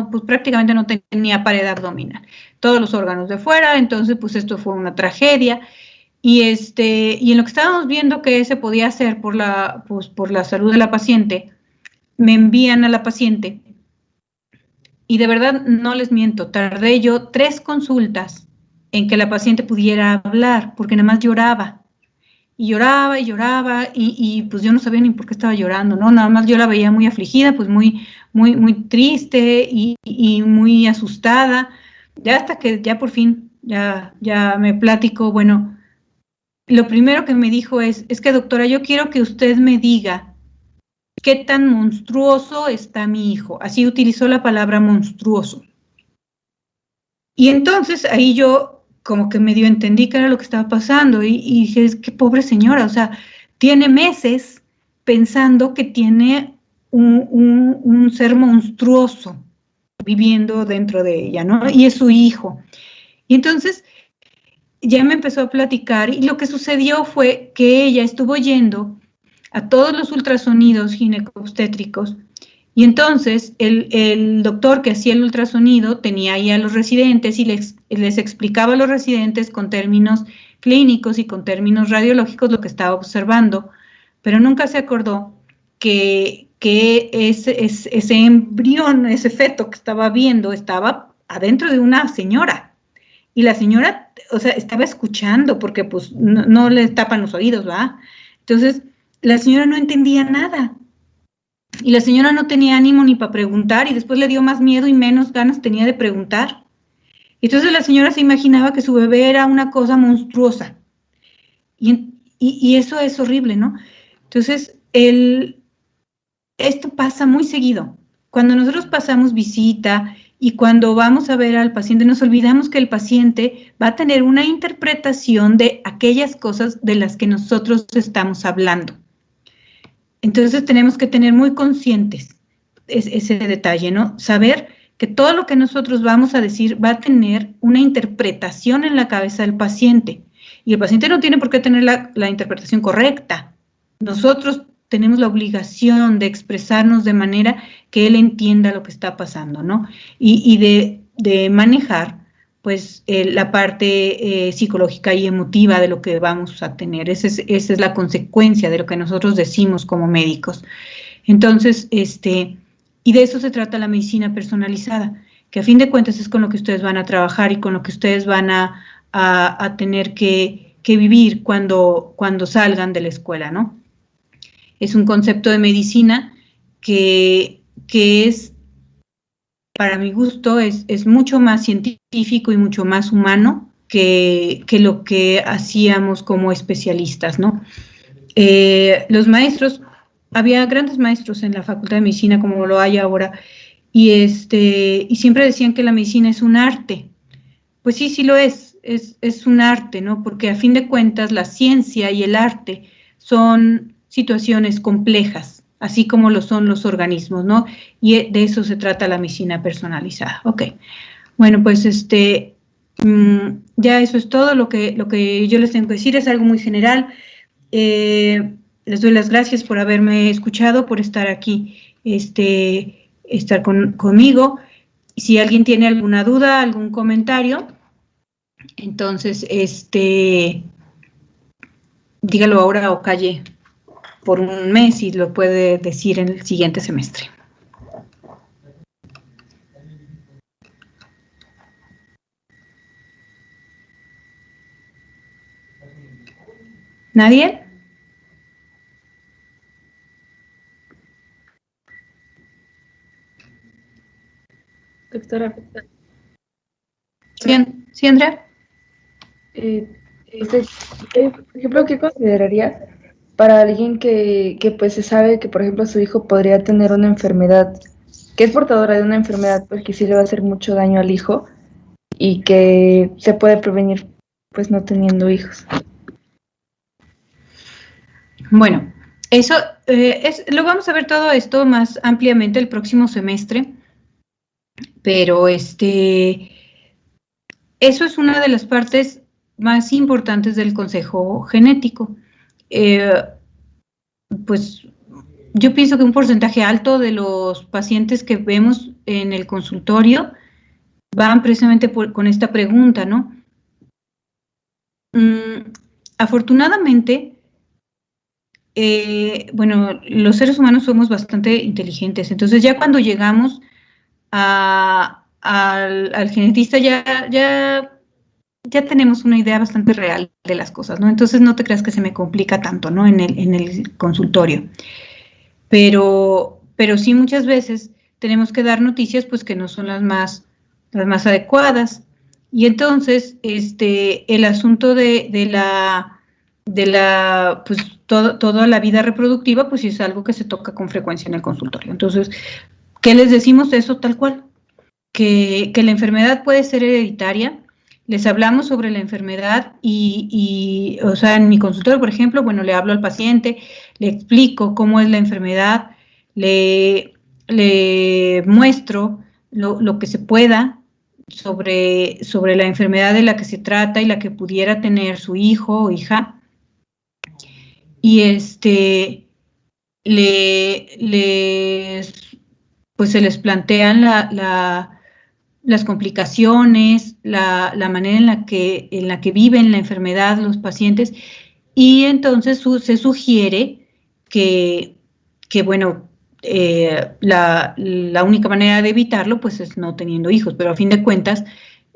pues prácticamente no tenía pared abdominal, todos los órganos de fuera. Entonces, pues esto fue una tragedia, y en lo que estábamos viendo que se podía hacer por la salud de la paciente, me envían a la paciente. Y de verdad, no les miento, tardé yo 3 consultas en que la paciente pudiera hablar, porque nada más lloraba. Y lloraba y lloraba, y pues yo no sabía ni por qué estaba llorando, ¿no? Nada más yo la veía muy afligida, pues muy triste y muy asustada. Ya hasta que ya por fin, ya me platicó. Bueno, lo primero que me dijo es que doctora, yo quiero que usted me diga qué tan monstruoso está mi hijo. Así utilizó la palabra monstruoso. Y entonces ahí yo como que medio entendí qué era lo que estaba pasando y dije, qué pobre señora, o sea, tiene meses pensando que tiene un ser monstruoso viviendo dentro de ella, ¿no? Y es su hijo. Y entonces ya me empezó a platicar, y lo que sucedió fue que ella estuvo yendo a todos los ultrasonidos ginecobstétricos, y entonces el doctor que hacía el ultrasonido tenía ahí a los residentes y les explicaba a los residentes con términos clínicos y con términos radiológicos lo que estaba observando, pero nunca se acordó que ese embrión, ese feto que estaba viendo, estaba adentro de una señora. Y la señora, o sea, estaba escuchando, porque pues no le tapan los oídos, ¿va? Entonces, la señora no entendía nada. Y la señora no tenía ánimo ni para preguntar y después le dio más miedo y menos ganas tenía de preguntar. Entonces la señora se imaginaba que su bebé era una cosa monstruosa. Y eso es horrible, ¿no? Entonces, esto pasa muy seguido. Cuando nosotros pasamos visita y cuando vamos a ver al paciente, nos olvidamos que el paciente va a tener una interpretación de aquellas cosas de las que nosotros estamos hablando. Entonces tenemos que tener muy conscientes ese detalle, ¿no? Saber que todo lo que nosotros vamos a decir va a tener una interpretación en la cabeza del paciente. Y el paciente no tiene por qué tener la interpretación correcta. Nosotros tenemos la obligación de expresarnos de manera que él entienda lo que está pasando, ¿no? Y de manejar, pues, la parte psicológica y emotiva de lo que vamos a tener. Esa es la consecuencia de lo que nosotros decimos como médicos. Entonces, y de eso se trata la medicina personalizada, que a fin de cuentas es con lo que ustedes van a trabajar y con lo que ustedes van a tener que vivir cuando salgan de la escuela, ¿no? Es un concepto de medicina que es, para mi gusto, es mucho más científico y mucho más humano que lo que hacíamos como especialistas, ¿no? Los maestros, había grandes maestros en la Facultad de Medicina como lo hay ahora, y siempre decían que la medicina es un arte. Pues sí, sí lo es un arte, ¿no? Porque a fin de cuentas la ciencia y el arte son situaciones complejas, así como lo son los organismos, ¿no? Y de eso se trata la medicina personalizada. Ok. Bueno, pues ya eso es todo lo que yo les tengo que decir, es algo muy general. Les doy las gracias por haberme escuchado, por estar aquí, estar conmigo. Si alguien tiene alguna duda, algún comentario, entonces, dígalo ahora o calle por un mes y lo puede decir en el siguiente semestre. ¿Nadie? Doctora. Sí, Andrea. Por ejemplo, ¿qué consideraría para alguien que pues se sabe que, por ejemplo, su hijo podría tener una enfermedad, que es portadora de una enfermedad, pues que sí le va a hacer mucho daño al hijo y que se puede prevenir pues no teniendo hijos? Bueno, eso lo vamos a ver todo esto más ampliamente el próximo semestre, pero eso es una de las partes más importantes del consejo genético. Pues yo pienso que un porcentaje alto de los pacientes que vemos en el consultorio van precisamente con esta pregunta, ¿no? Afortunadamente, bueno, los seres humanos somos bastante inteligentes, entonces ya cuando llegamos al genetista ya tenemos una idea bastante real de las cosas, ¿no? Entonces no te creas que se me complica tanto, ¿no? En el consultorio. Pero sí muchas veces tenemos que dar noticias pues que no son las más adecuadas. Y entonces el asunto de la pues toda la vida reproductiva pues es algo que se toca con frecuencia en el consultorio. Entonces, ¿qué les decimos? Eso tal cual, que la enfermedad puede ser hereditaria. Les hablamos sobre la enfermedad y o sea, en mi consultorio, por ejemplo, bueno, le hablo al paciente, le explico cómo es la enfermedad, le muestro lo que se pueda sobre la enfermedad de la que se trata y la que pudiera tener su hijo o hija. Y pues se les plantean las complicaciones, la manera en la que viven la enfermedad los pacientes, y entonces se sugiere que bueno, la única manera de evitarlo pues es no teniendo hijos, pero a fin de cuentas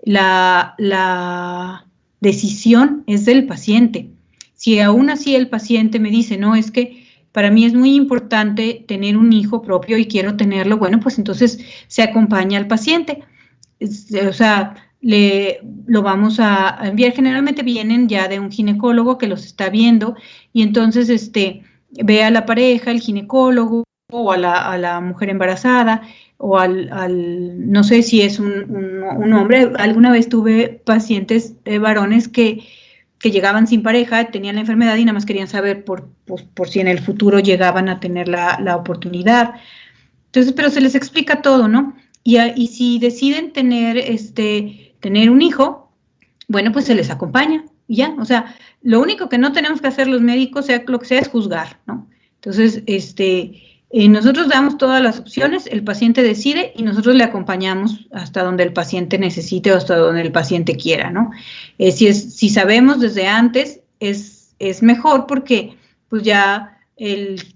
la decisión es del paciente. Si aún así el paciente me dice, no, es que para mí es muy importante tener un hijo propio y quiero tenerlo, bueno, pues entonces se acompaña al paciente. O sea, lo vamos a enviar. Generalmente vienen ya de un ginecólogo que los está viendo y entonces ve a la pareja, el ginecólogo o a la mujer embarazada o no sé si es un hombre. Alguna vez tuve pacientes varones que llegaban sin pareja, tenían la enfermedad y nada más querían saber por si en el futuro llegaban a tener la oportunidad. Entonces, pero se les explica todo, ¿no? Y si deciden tener un hijo, bueno, pues se les acompaña y ya. O sea, lo único que no tenemos que hacer los médicos, sea lo que sea, es juzgar, ¿no? Entonces, nosotros damos todas las opciones, el paciente decide y nosotros le acompañamos hasta donde el paciente necesite o hasta donde el paciente quiera, ¿no? Si sabemos desde antes, es mejor porque pues ya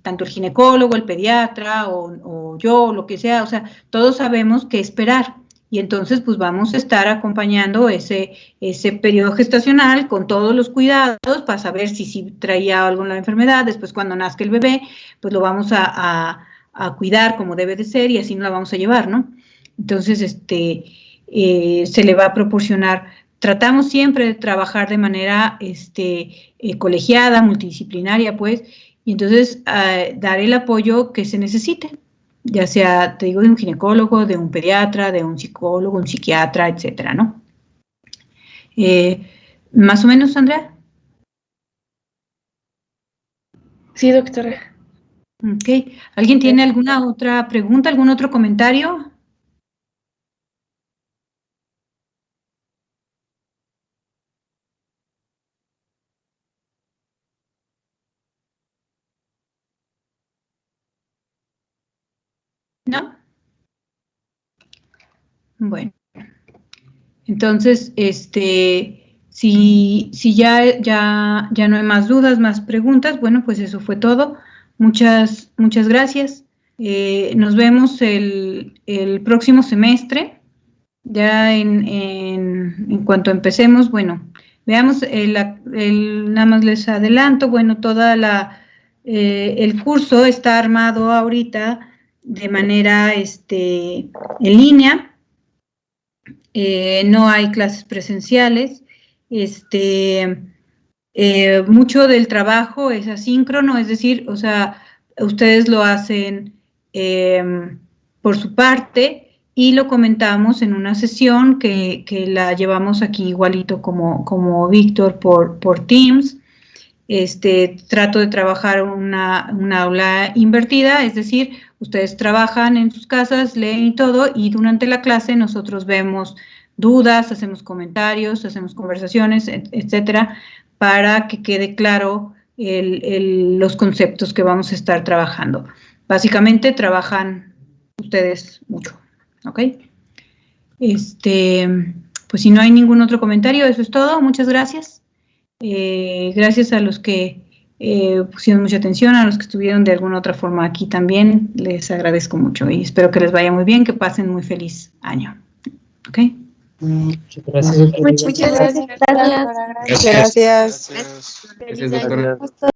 tanto el ginecólogo, el pediatra o yo, lo que sea, o sea, todos sabemos qué esperar. Y entonces, pues vamos a estar acompañando ese periodo gestacional con todos los cuidados para saber si traía alguna enfermedad. Después, cuando nazca el bebé, pues lo vamos a cuidar como debe de ser y así no la vamos a llevar, ¿no? Entonces, se le va a proporcionar. Tratamos siempre de trabajar de manera colegiada, multidisciplinaria, pues, y entonces dar el apoyo que se necesite. Ya sea, te digo, de un ginecólogo, de un pediatra, de un psicólogo, un psiquiatra, etcétera, ¿no? ¿Más o menos, Andrea? Sí, doctora. Ok. ¿Alguien tiene alguna otra pregunta, algún otro comentario? ¿No? Bueno, entonces, si ya no hay más dudas, más preguntas, bueno, pues eso fue todo. Muchas gracias. Nos vemos el próximo semestre. Ya en cuanto empecemos, bueno, veamos, nada más les adelanto, bueno, el curso está armado ahorita de manera en línea. No hay clases presenciales. Mucho del trabajo es asíncrono, es decir, o sea, ustedes lo hacen por su parte y lo comentamos en una sesión que la llevamos aquí igualito como Víctor por Teams. Trato de trabajar una aula invertida, es decir, ustedes trabajan en sus casas, leen y todo, y durante la clase nosotros vemos dudas, hacemos comentarios, hacemos conversaciones, etcétera, para que quede claro los conceptos que vamos a estar trabajando. Básicamente trabajan ustedes mucho, ¿ok? Pues si no hay ningún otro comentario, eso es todo. Muchas gracias. Gracias a los que pusieron mucha atención, a los que estuvieron de alguna otra forma aquí también, les agradezco mucho y espero que les vaya muy bien, que pasen muy feliz año. ¿Ok? Muchas gracias. Muchas gracias. Gracias. Gracias.